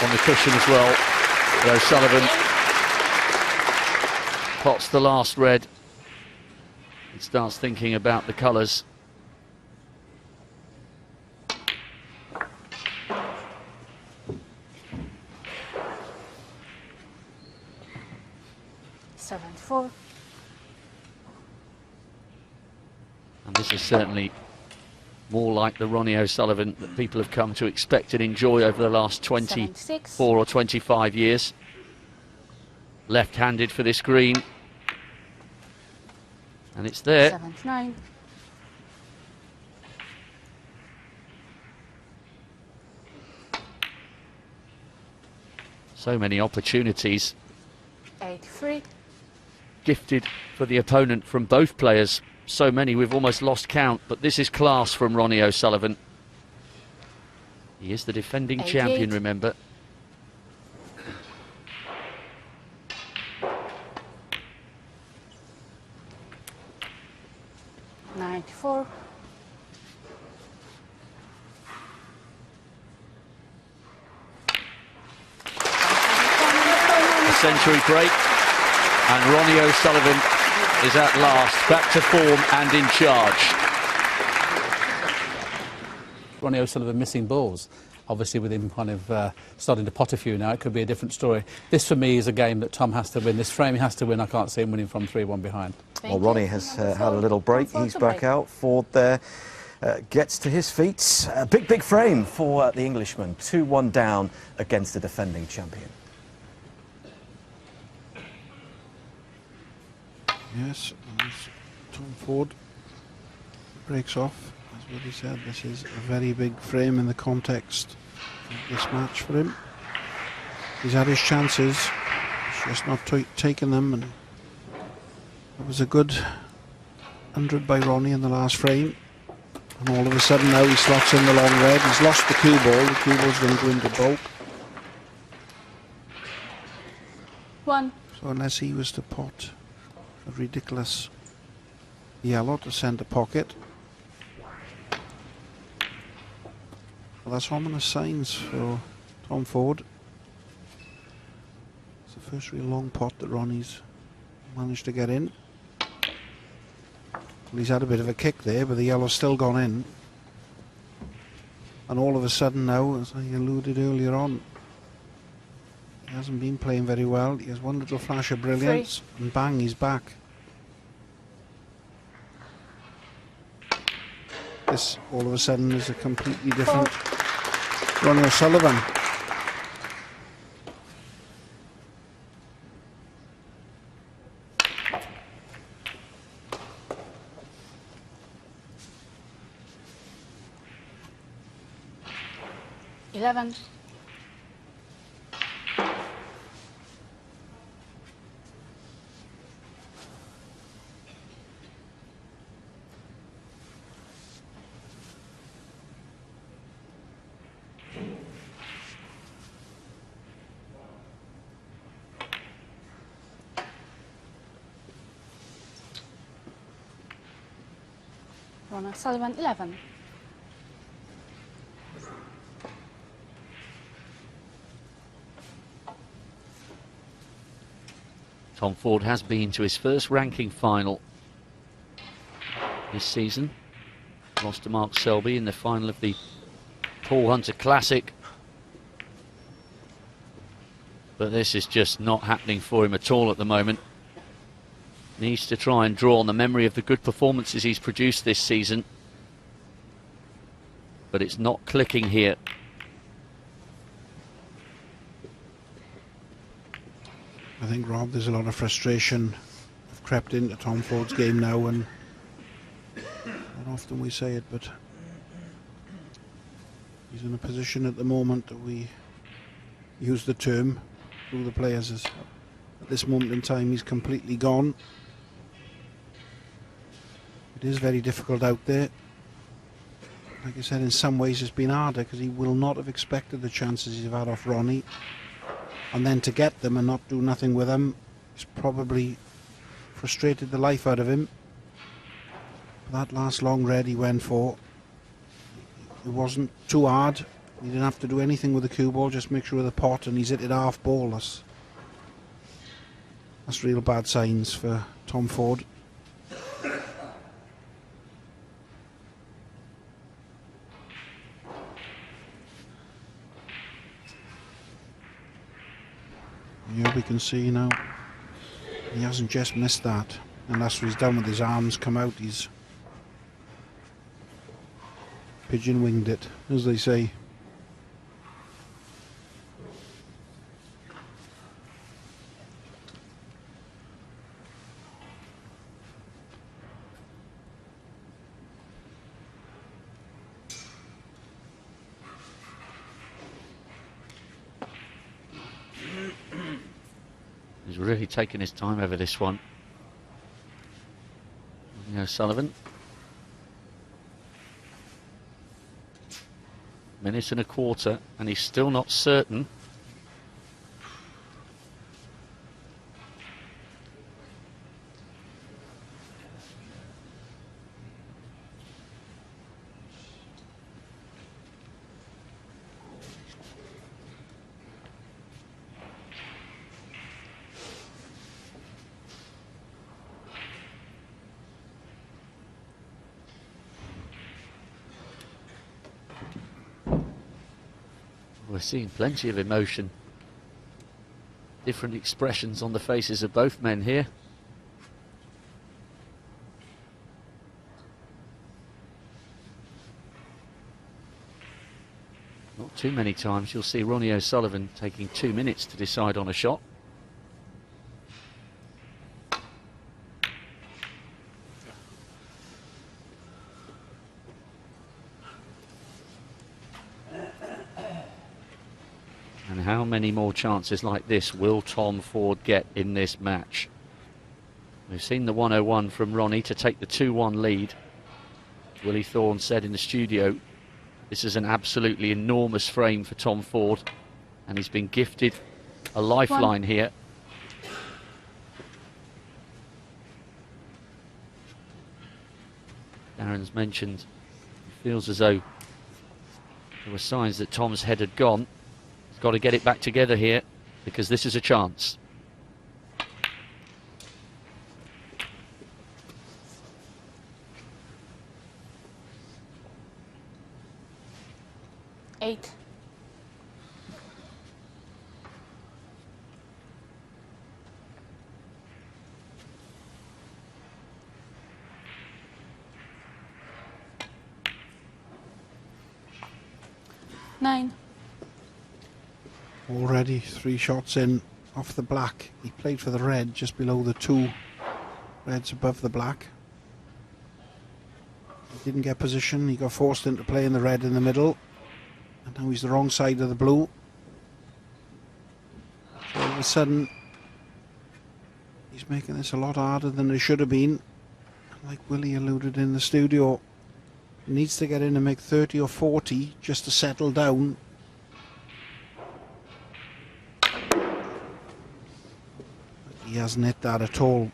on the cushion as well. But O'Sullivan pots the last red and starts thinking about the colours. $74. And this is certainly more like the Ronnie O'Sullivan that people have come to expect and enjoy over the last 24 76. or 25 years. Left-handed for this green. And it's there. 79. So many opportunities 83. gifted for the opponent from both players. So many we've almost lost count, but this is class from Ronnie O'Sullivan. He is the defending 88. champion, remember. $94. A century break, and Ronnie O'Sullivan is at last back to form and in charge. Ronnie O'Sullivan missing balls. Obviously, with him kind of starting to pot a few now, it could be a different story. This, for me, is a game that Tom has to win. This frame he has to win. I can't see him winning from 3-1 behind. Well, Ronnie has had a little break. He's back out. Ford there gets to his feet. A big frame for the Englishman. 2-1 down against the defending champion. Yes, and Tom Ford breaks off. As Woody said, this is a very big frame in the context of this match for him. He's had his chances, he's just not taken them, and it was a good 100 by Ronnie in the last frame. And all of a sudden now he slots in the long red. He's lost the cue ball. The cue ball's going to go into bulk. 1. So unless he was to pot a ridiculous yellow to centre pocket, well, that's ominous signs for Tom Ford. It's the first real long pot that Ronnie's managed to get in. Well, he's had a bit of a kick there, but the yellow's still gone in. And all of a sudden now, as I alluded earlier on, he hasn't been playing very well. He has one little flash of brilliance, and bang, he's back. This, all of a sudden, is a completely different Ronnie O'Sullivan. $11. Ronnie O'Sullivan, 11. Tom Ford has been to his first ranking final this season. Lost to Mark Selby in the final of the Paul Hunter Classic. But this is just not happening for him at all at the moment. Needs to try and draw on the memory of the good performances he's produced this season. But it's not clicking here. I think, Rob, there's a lot of frustration crept into Tom Ford's game now, and not often we say it, but he's in a position at the moment that we use the term through the players as at this moment in time he's completely gone. It is very difficult out there. Like I said, in some ways it's been harder because he will not have expected the chances he's had off Ronnie. And then to get them and not do nothing with them, it's probably frustrated the life out of him. But that last long red he went for, it wasn't too hard. He didn't have to do anything with the cue ball, just make sure of the pot, and he's hit it half ball. That's real bad signs for Tom Ford. Here we can see now he hasn't just missed that, and that's what he's done with his arms come out. He's pigeon winged it, as they say. He's really taken his time over this one. Sullivan. Minute and a quarter, and he's still not certain. We're seeing plenty of emotion, different expressions on the faces of both men here. Not too many times you'll see Ronnie O'Sullivan taking 2 minutes to decide on a shot. And how many more chances like this will Tom Ford get in this match? We've seen the 101 from Ronnie to take the 2-1 lead. Willie Thorne said in the studio, this is an absolutely enormous frame for Tom Ford, and he's been gifted a lifeline here. Darren's mentioned he feels as though there were signs that Tom's head had gone. Got to get it back together here, because this is a chance. Eight. Nine. Already 3 shots in off the black. He played for the red just below the 2 reds above the black. He didn't get position. He got forced into playing the red in the middle, and now he's the wrong side of the blue. So all of a sudden he's making this a lot harder than it should have been. Like Willie alluded in the studio, he needs to get in and make 30 or 40 just to settle down. He hasn't hit that at all.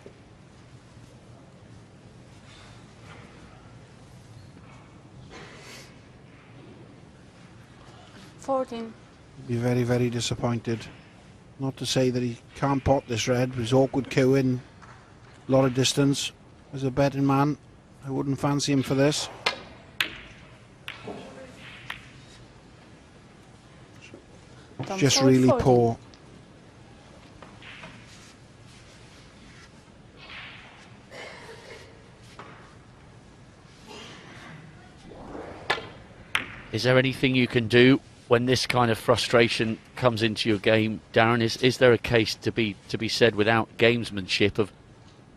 Fourteen. He'd be very, very disappointed. Not to say that he can't pot this red. He's awkward queuing, a lot of distance. As a betting man, I wouldn't fancy him for this. It's just really 14. poor. Is there anything you can do when this kind of frustration comes into your game, Darren? Is there a case to be said without gamesmanship of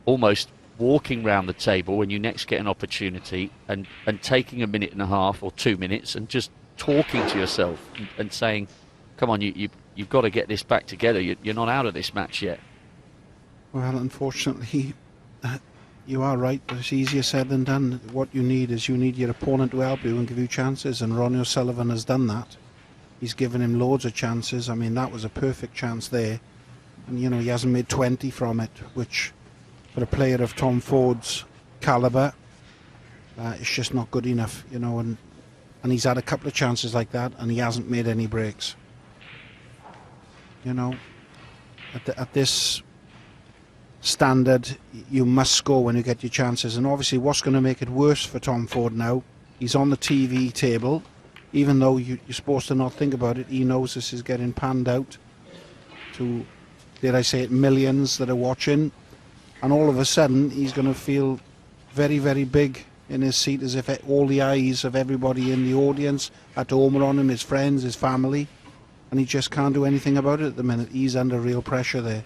almost walking round the table when you next get an opportunity and taking a minute and a half or 2 minutes and just talking to yourself and saying, come on, you've got to get this back together. You're not out of this match yet. Well, unfortunately, you are right, but it's easier said than done. What you need is your opponent to help you and give you chances, and Ronnie O'Sullivan has done that. He's given him loads of chances. I mean, that was a perfect chance there. And, you know, he hasn't made 20 from it, which, for a player of Tom Ford's calibre, it's just not good enough, you know, and he's had a couple of chances like that, and he hasn't made any breaks. You know, at this standard, you must score when you get your chances, and obviously what's going to make it worse for Tom Ford now, he's on the TV table, even though you're supposed to not think about it. He knows this is getting panned out to, dare I say it, millions that are watching, and all of a sudden he's going to feel very, very big in his seat, as if all the eyes of everybody in the audience at home are on him, his friends, his family, and he just can't do anything about it at the minute. He's under real pressure there,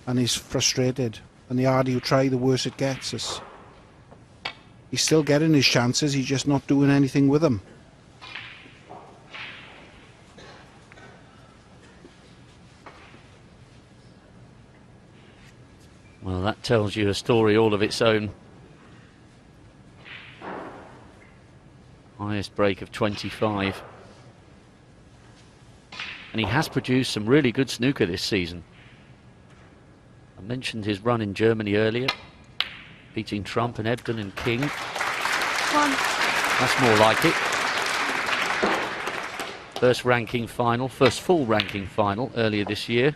and he's frustrated, and the harder you try, the worse it gets. He's still getting his chances, he's just not doing anything with them. Well, that tells you a story all of its own. Highest break of 25. And he has produced some really good snooker this season. I mentioned his run in Germany earlier, beating Trump and Ebden and King. That's more like it. First full ranking final earlier this year.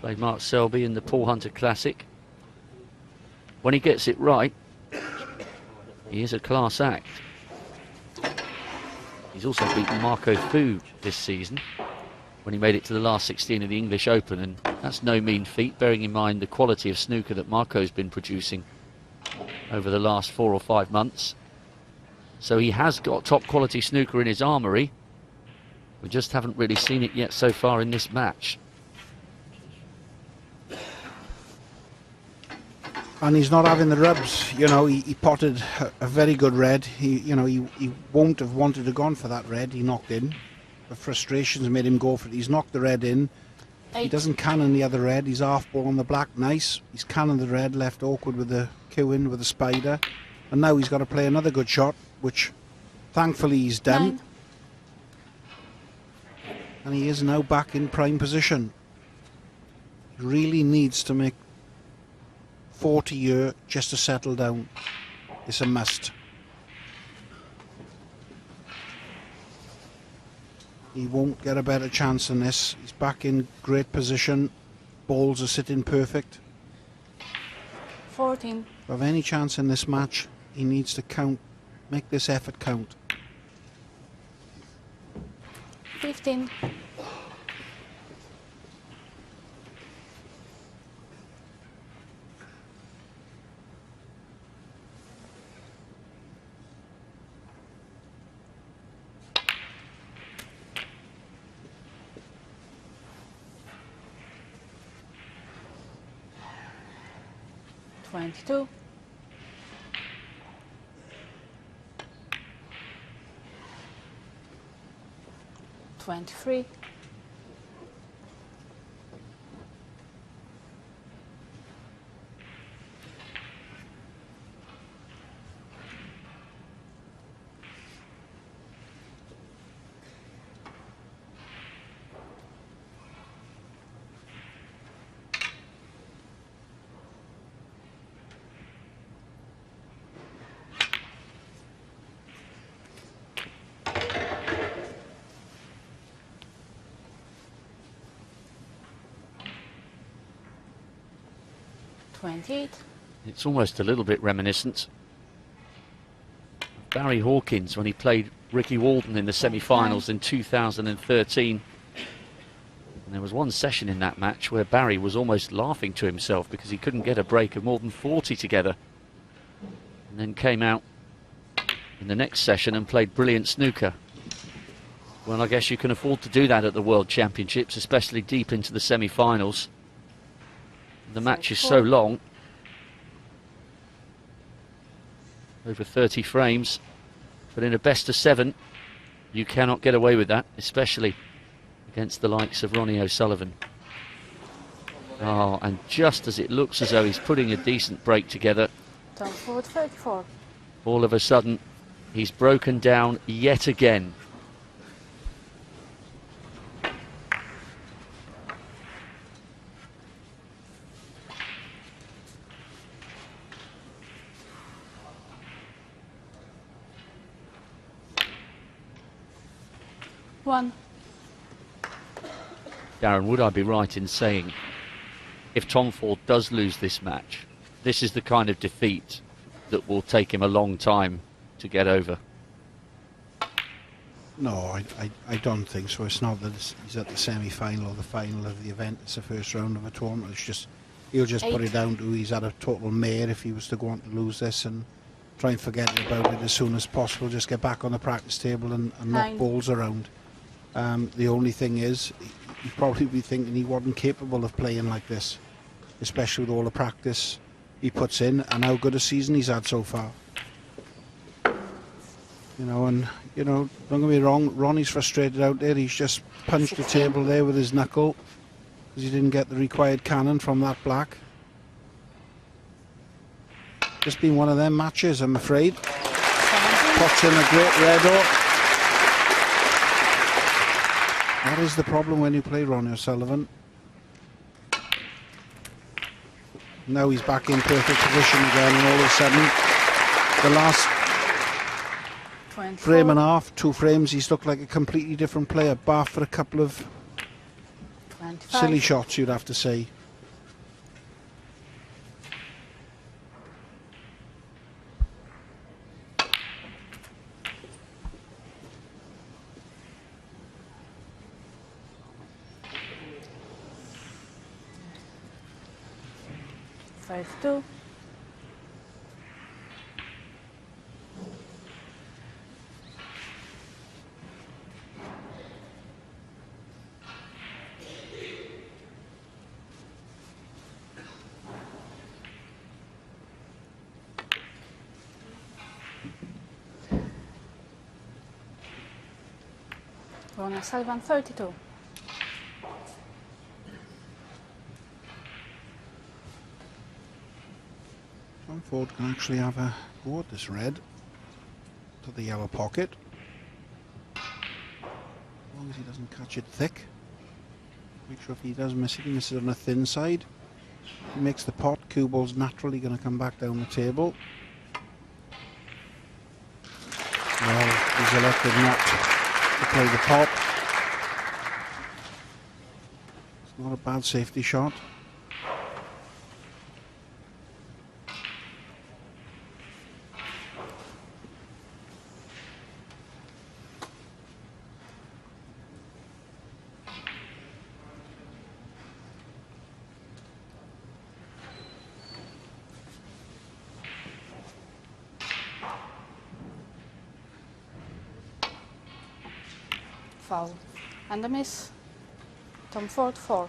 Played Mark Selby in the Paul Hunter Classic. When he gets it right, he is a class act. He's also beaten Marco Fu this season when he made it to the last 16 of the English Open, and that's no mean feat, bearing in mind the quality of snooker that Marco's been producing over the last 4 or 5 months. So he has got top quality snooker in his armoury. We just haven't really seen it yet so far in this match. And he's not having the rubs, you know. He potted a very good red. He won't have wanted to gone for that red. He knocked in. The frustrations made him go for it. He's knocked the red in. He doesn't cannon the other red. He's half ball on the black, nice. He's cannoned the red, left awkward with the cue in with the spider. And now he's got to play another good shot, which thankfully he's done. 9. And he is now back in prime position. He really needs to make 40 year just to settle down. It's a must. He won't get a better chance than this. He's back in great position. Balls are sitting perfect. 14. To have any chance in this match, he needs to count, make this effort count. 15. 22. 23. 28. It's almost a little bit reminiscent of Barry Hawkins when he played Ricky Walden in the semi-finals in 2013. And there was one session in that match where Barry was almost laughing to himself because he couldn't get a break of more than 40 together. And then came out in the next session and played brilliant snooker. Well, I guess you can afford to do that at the World Championships, especially deep into the semi-finals. The match is so long, over 30 frames, but in a best of 7 you cannot get away with that, especially against the likes of Ronnie O'Sullivan. Oh, and just as it looks as though he's putting a decent break together, Tom Ford 34. all of a sudden he's broken down yet again. One. Darren, would I be right in saying if Tom Ford does lose this match, this is the kind of defeat that will take him a long time to get over? No, I don't think so. It's not that he's at the semi-final or the final of the event. It's the first round of a tournament. It's just he'll just put it down to he's had a total mare if he was to go on to lose this, and try and forget about it as soon as possible. Just get back on the practice table and knock balls around. The only thing is, he'd probably be thinking he wasn't capable of playing like this, especially with all the practice he puts in and how good a season he's had so far. You know, and, you know, don't get me wrong, Ronnie's frustrated out there. He's just punched the table there with his knuckle because he didn't get the required cannon from that black. Just been one of them matches, I'm afraid. Pots in a great red. That is the problem when you play Ronnie O'Sullivan. Now he's back in perfect position again, and all of a sudden, the last 24. frame and a half, 2 frames, he's looked like a completely different player, bar for a couple of 25. silly shots, you'd have to say. Five, two. Ronnie O'Sullivan 32. Tom Ford can actually have a go at this red to the yellow pocket, as long as he doesn't catch it thick. Make sure if he does miss it, he misses on the thin side. He makes the pot, cue ball's naturally going to come back down the table. Well, he's elected not to play the pot. It's not a bad safety shot. Foul. And a miss. Tom Ford 4.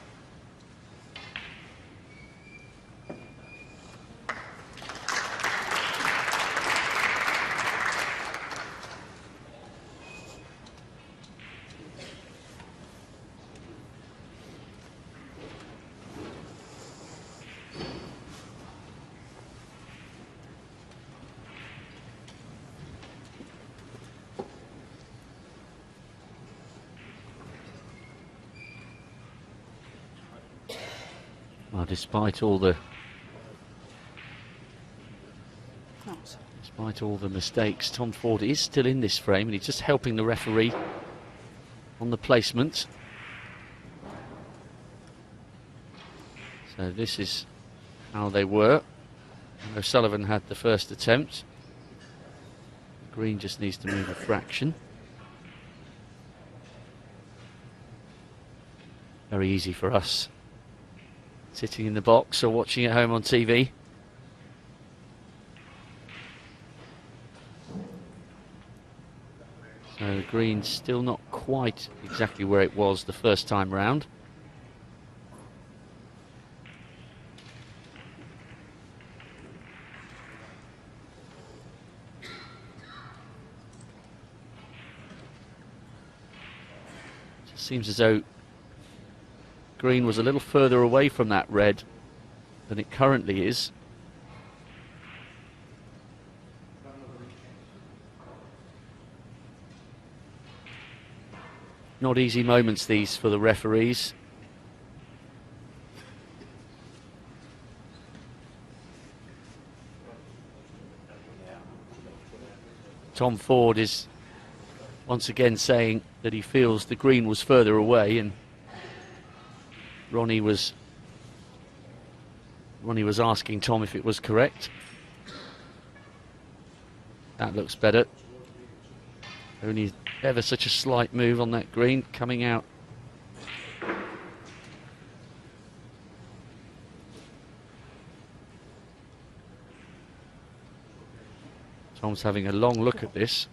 Well, despite all the No, sorry. despite all the mistakes, Tom Ford is still in this frame, and he's just helping the referee on the placement. So this is how they were. And O'Sullivan had the first attempt. Green just needs to move a fraction. Very easy for us, sitting in the box or watching at home on TV. So the green's still not quite exactly where it was the first time round. It seems as though green was a little further away from that red than it currently is. Not easy moments these for the referees. Tom Ford is once again saying that he feels the green was further away, and Ronnie was asking Tom if it was correct. That looks better. Only ever such a slight move on that green coming out. Tom's having a long look at this.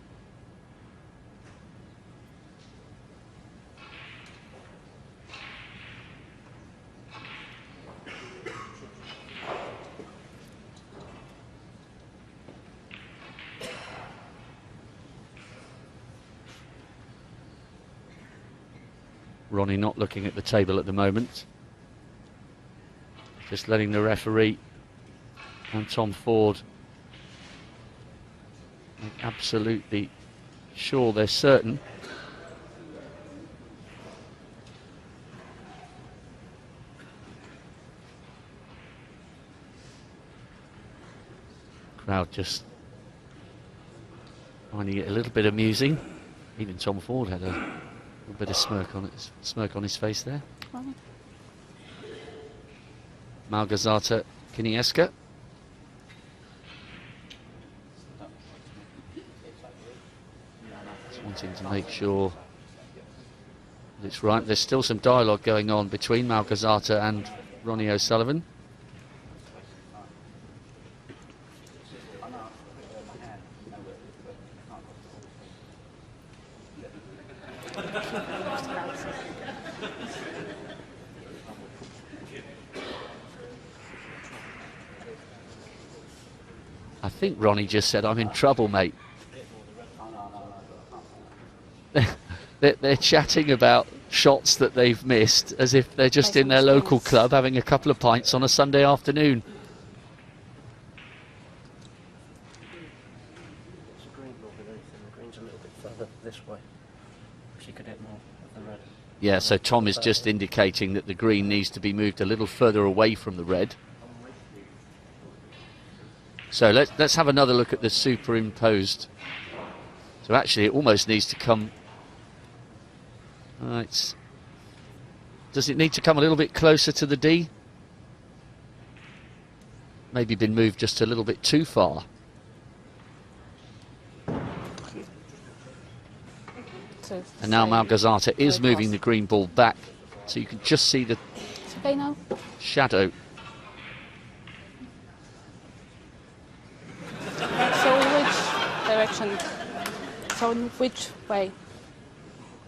Ronnie not looking at the table at the moment. Just letting the referee and Tom Ford make absolutely sure they're certain. Crowd just finding it a little bit amusing. Even Tom Ford had a bit of smirk on his face there. Malgorzata Kinieska. Just wanting to make sure that it's right. There's still some dialogue going on between Malgorzata and Ronnie O'Sullivan. I think Ronnie just said, "I'm in trouble, mate." They're chatting about shots that they've missed as if they're just in their local club having a couple of pints on a Sunday afternoon. Yeah, so Tom is just indicating that the green needs to be moved a little further away from the red. So let's have another look at the superimposed. So actually it almost needs to come... does it need to come a little bit closer to the D? Maybe been moved just a little bit too far. And now Malgorzata is moving the green ball back, so you can just see the shadow. So which direction, so in which way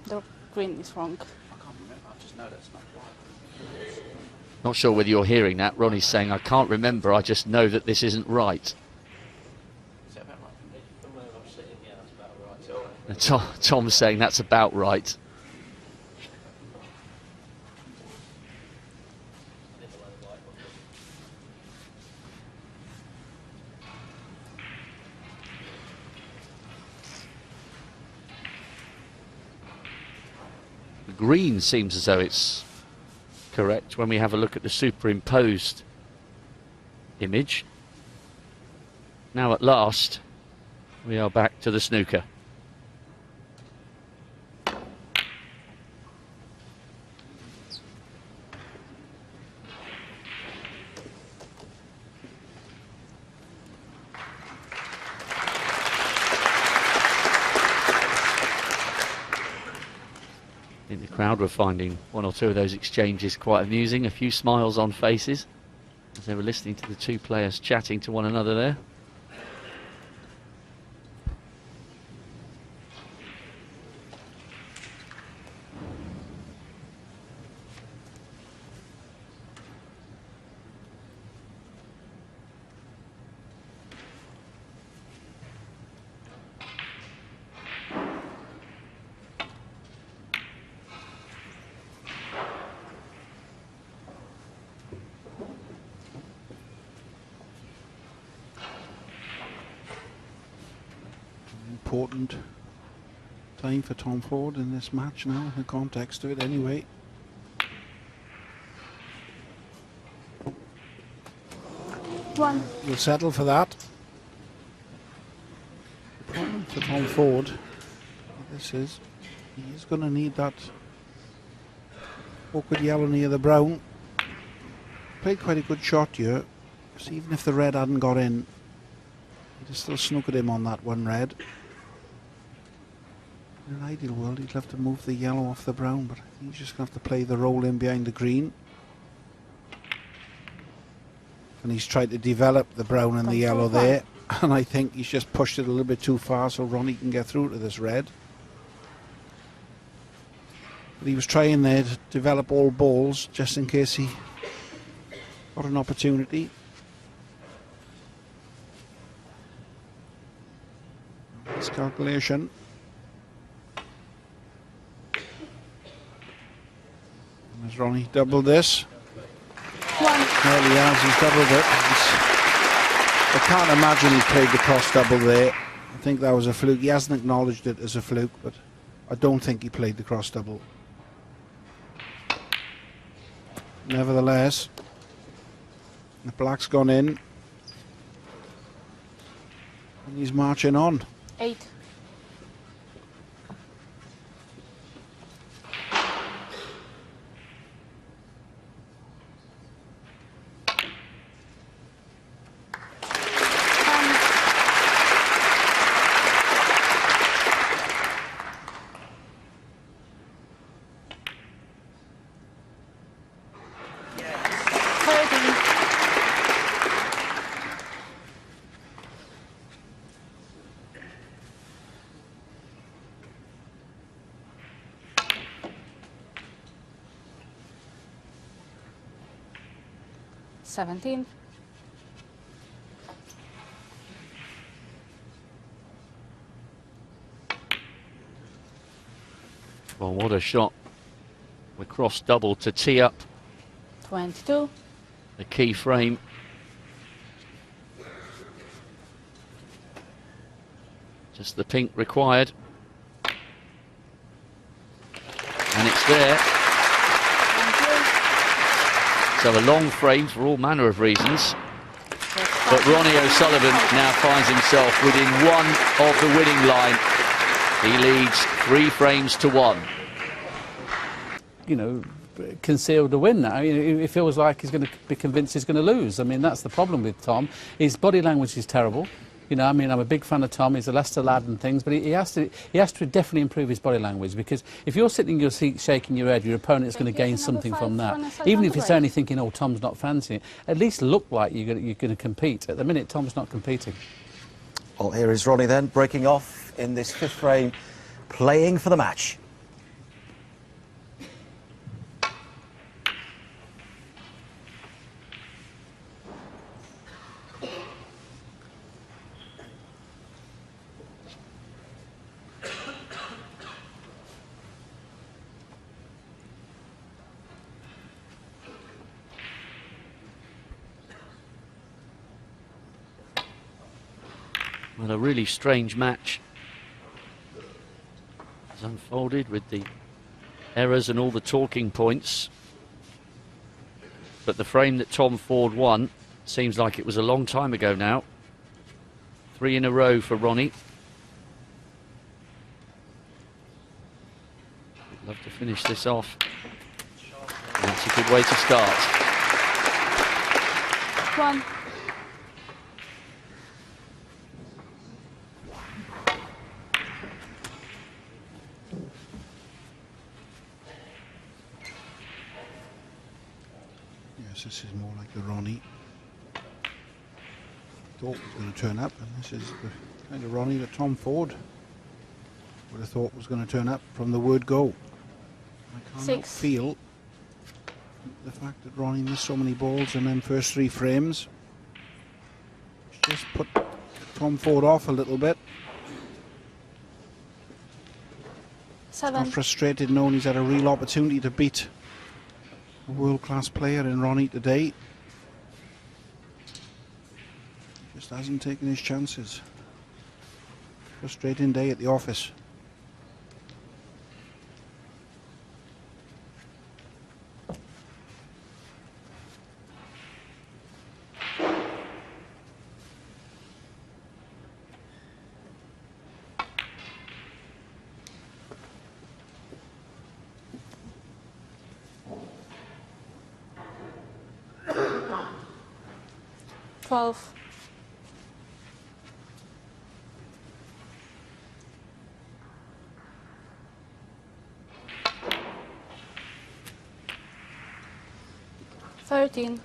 the green is wrong? I can't remember, I just know that's not right. Not sure whether you're hearing that. Ronnie's saying, "I can't remember, I just know that this isn't right." Is that about right? From where I'm sitting, yeah, that's about right. And Tom's saying that's about right. The green seems as though it's correct when we have a look at the superimposed image. Now at last we are back to the snooker. I think the crowd were finding one or two of those exchanges quite amusing. A few smiles on faces as they were listening to the two players chatting to one another there. important time for Tom Ford in this match now, the context of it anyway. One. We'll settle for that. The problem for Tom Ford, this is, he's going to need that awkward yellow near the brown. Played quite a good shot here, so even if the red hadn't got in, he'd have still snookered him on that one red. In an ideal world, he'd have to move the yellow off the brown, but he's just going to have to play the roll in behind the green. And he's tried to develop the brown and the yellow there, and I think he's just pushed it a little bit too far so Ronnie can get through to this red. But he was trying there to develop all balls just in case he got an opportunity. Miscalculation. And has Ronnie doubled this? One. Well, he has, he's doubled it. I can't imagine he played the cross double there. I think that was a fluke. He hasn't acknowledged it as a fluke, but I don't think he played the cross double. Nevertheless, the black's gone in. And he's marching on. 8. Seventeen. Well, what a shot. We cross double to tee up 22. the key frame. Just the pink required. And it's there. So a long frame for all manner of reasons. But Ronnie O'Sullivan now finds himself within one of the winning line. He leads 3 frames to 1. You know, concealed a win now. You know, it feels like he's going to be convinced he's going to lose. I mean, that's the problem with Tom. His body language is terrible. You know, I mean, I'm a big fan of Tom. He's a Leicester lad and things, but he has to definitely improve his body language, because if you're sitting in your seat shaking your head, your opponent's going to gain something from that. Even if it's only thinking, oh, Tom's not fancying it, at least look like you're going to compete. At the minute, Tom's not competing. Well, here is Ronnie then, breaking off in this 5th frame, playing for the match. Well, a really strange match has unfolded with the errors and all the talking points. But the frame that Tom Ford won seems like it was a long time ago now. 3 in a row for Ronnie. I'd love to finish this off. That's a good way to start. 1. This is more like the Ronnie thought was going to turn up, and this is the kind of Ronnie that Tom Ford would have thought was going to turn up from the word go. I can't help feel the fact that Ronnie missed so many balls in them first 3 frames. It's just put Tom Ford off a little bit. 7. I'm frustrated knowing he's had a real opportunity to beat a world-class player in Ronnie today. Just hasn't taken his chances. Frustrating day at the office. Twelve. Thirteen.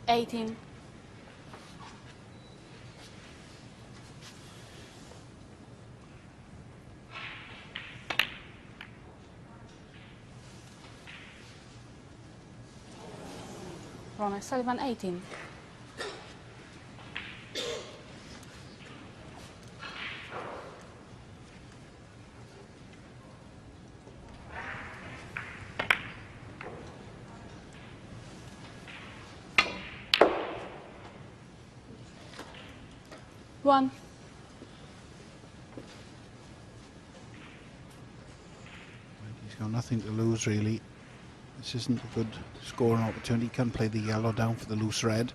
Eighteen. Ronnie Sullivan, 18. One. He's got nothing to lose, really. This isn't a good scoring opportunity. He can play the yellow down for the loose red.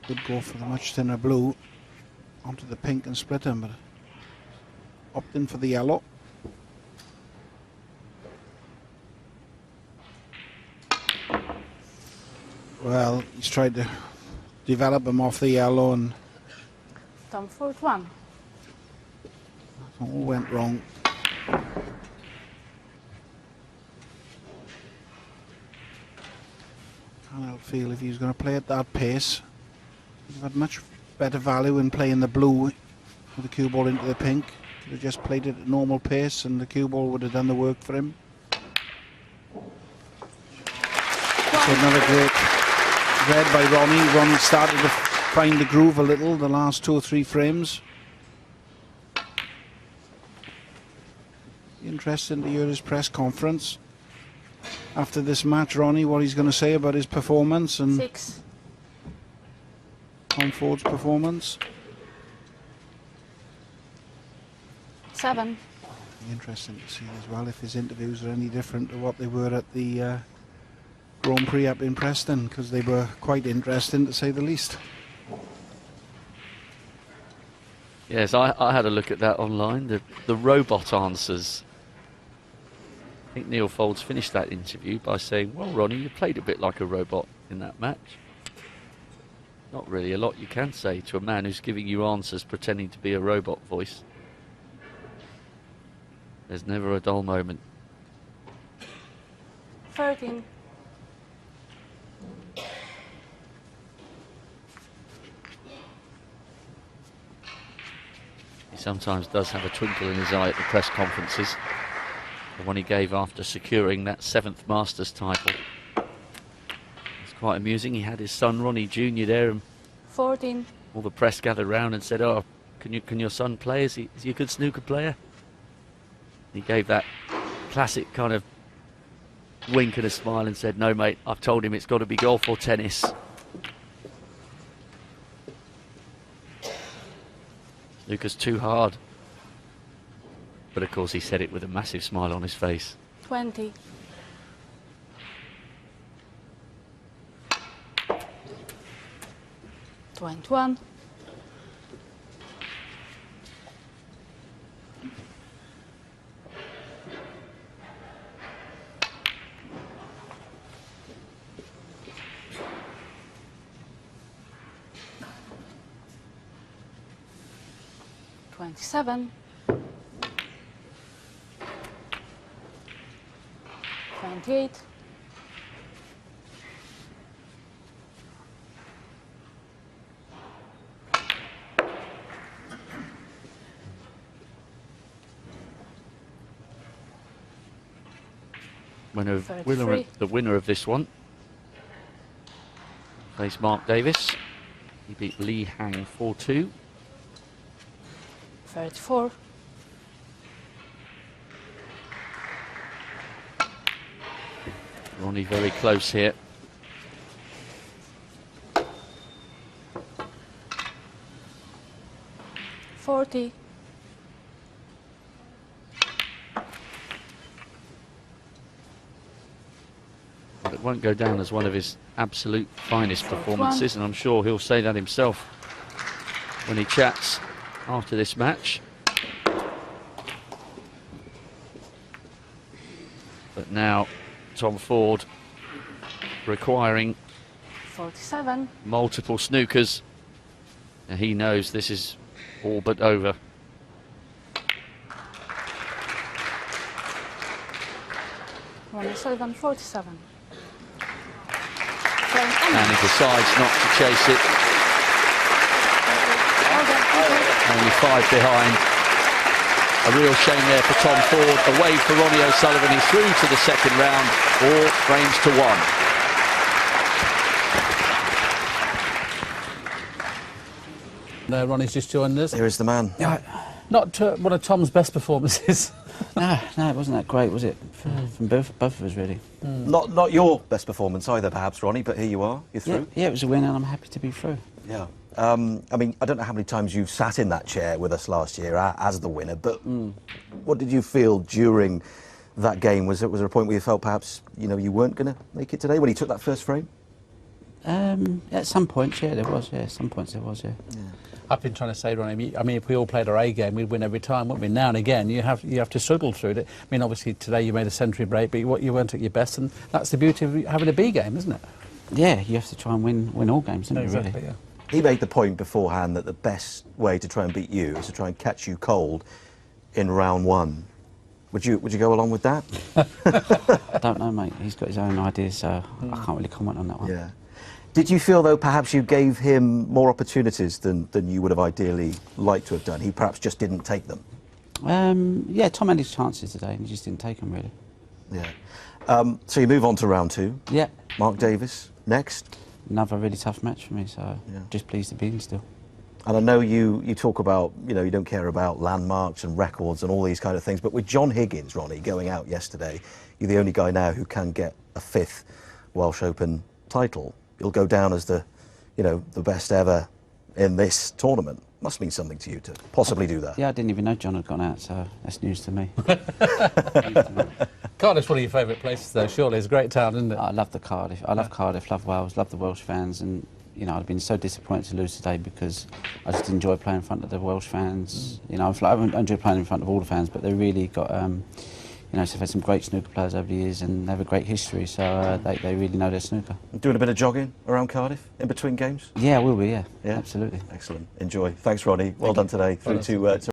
Could go for the much thinner blue onto the pink and split him, but opt in for the yellow. Well, he's tried to develop him off the yellow, and Tom Ford, 1. all went wrong. And I'll feel if he's going to play at that pace, he'd have had much better value in playing the blue with the cue ball into the pink. Could have just played it at normal pace and the cue ball would have done the work for him. So another great red by Ronnie. Ronnie started to find the groove a little the last 2 or 3 frames. Interesting to hear his press conference after this match, Ronnie, what he's going to say about his performance and 6. Tom Ford's performance. 7. Be interesting to see as well if his interviews are any different to what they were at the Grand Prix up in Preston, because they were quite interesting to say the least. Yes, I had a look at that online, the robot answers. I think Neil Foulds finished that interview by saying, well, Ronnie, you played a bit like a robot in that match. Not really a lot you can say to a man who's giving you answers pretending to be a robot voice. There's never a dull moment. 13. He sometimes does have a twinkle in his eye at the press conferences. The one he gave after securing that 7th Masters title. It's quite amusing. He had his son Ronnie Jr. there, and 14. all the press gathered round and said, "Oh, can your son play? Is he a good snooker player?" He gave that classic kind of wink and a smile and said, "No, mate, I've told him it's got to be golf or tennis." Snooker's too hard. But of course he said it with a massive smile on his face. 20. Twenty-one. Twenty-seven. 28. 33. The winner of this one, face Mark Davis. He beat Lee Hang 4-2. 34. Ronnie very close here. $40. But it won't go down as one of his absolute finest performances, and I'm sure he'll say that himself when he chats after this match. But now Tom Ford requiring 47. multiple snookers, and he knows this is all but over. Ronnie Sullivan, 47. And he decides not to chase it. Only 5 behind. A real shame there for Tom Ford. Away for Ronnie O'Sullivan. He's through to the second round. 4 frames to 1. Ronnie's just joined us. Here is the man. Not one of Tom's best performances. No, it wasn't that great, was it? From both of us, really. Not your best performance either, perhaps, Ronnie, but here you are. You're through. Yeah, it was a win, and I'm happy to be through. Yeah. I mean, I don't know how many times you've sat in that chair with us last year as the winner, but what did you feel during that game? Was there a point where you felt perhaps, you know, you weren't going to make it today when he took that first frame? At some points, yeah, there was. Yeah, some points there was. Yeah. I've been trying to say, Ronnie, I mean, if we all played our A game, we'd win every time, wouldn't we? Now and again, you have to struggle through it. I mean, obviously, today you made a century break, but you weren't at your best, and that's the beauty of having a B game, isn't it? Yeah, you have to try and win all games, don't you, really? Yeah. He made the point beforehand that the best way to try and beat you is to try and catch you cold in round 1. Would you go along with that? I don't know, mate. He's got his own ideas, so I can't really comment on that one. Yeah. Did you feel, though, perhaps you gave him more opportunities than you would have ideally liked to have done? He perhaps just didn't take them? Yeah, Tom had his chances today, and he just didn't take them, really. Yeah. So you move on to round 2. Yeah. Mark Davis, next. Another really tough match for me, so Yeah. just pleased to be in still. And I know you talk about, you know, you don't care about landmarks and records and all these kind of things, but with John Higgins, Ronnie, going out yesterday, you're the only guy now who can get a 5th Welsh Open title. You'll go down as the best ever in this tournament. Must mean something to you to possibly do that. Yeah, I didn't even know John had gone out, so that's news to me. Cardiff's one of your favourite places, though, surely. It's a great town, isn't it? I love the Cardiff. I love Cardiff, love Wales, love the Welsh fans, and you know, I've been so disappointed to lose today because I just enjoy playing in front of the Welsh fans. You know, I enjoy playing in front of all the fans, but they really got, you know, so they've had some great snooker players over the years and they have a great history, so they really know their snooker. Doing a bit of jogging around Cardiff in between games? Yeah, I will be, yeah. Yeah? Absolutely. Excellent. Enjoy. Thanks, Ronnie. Well done today. Through to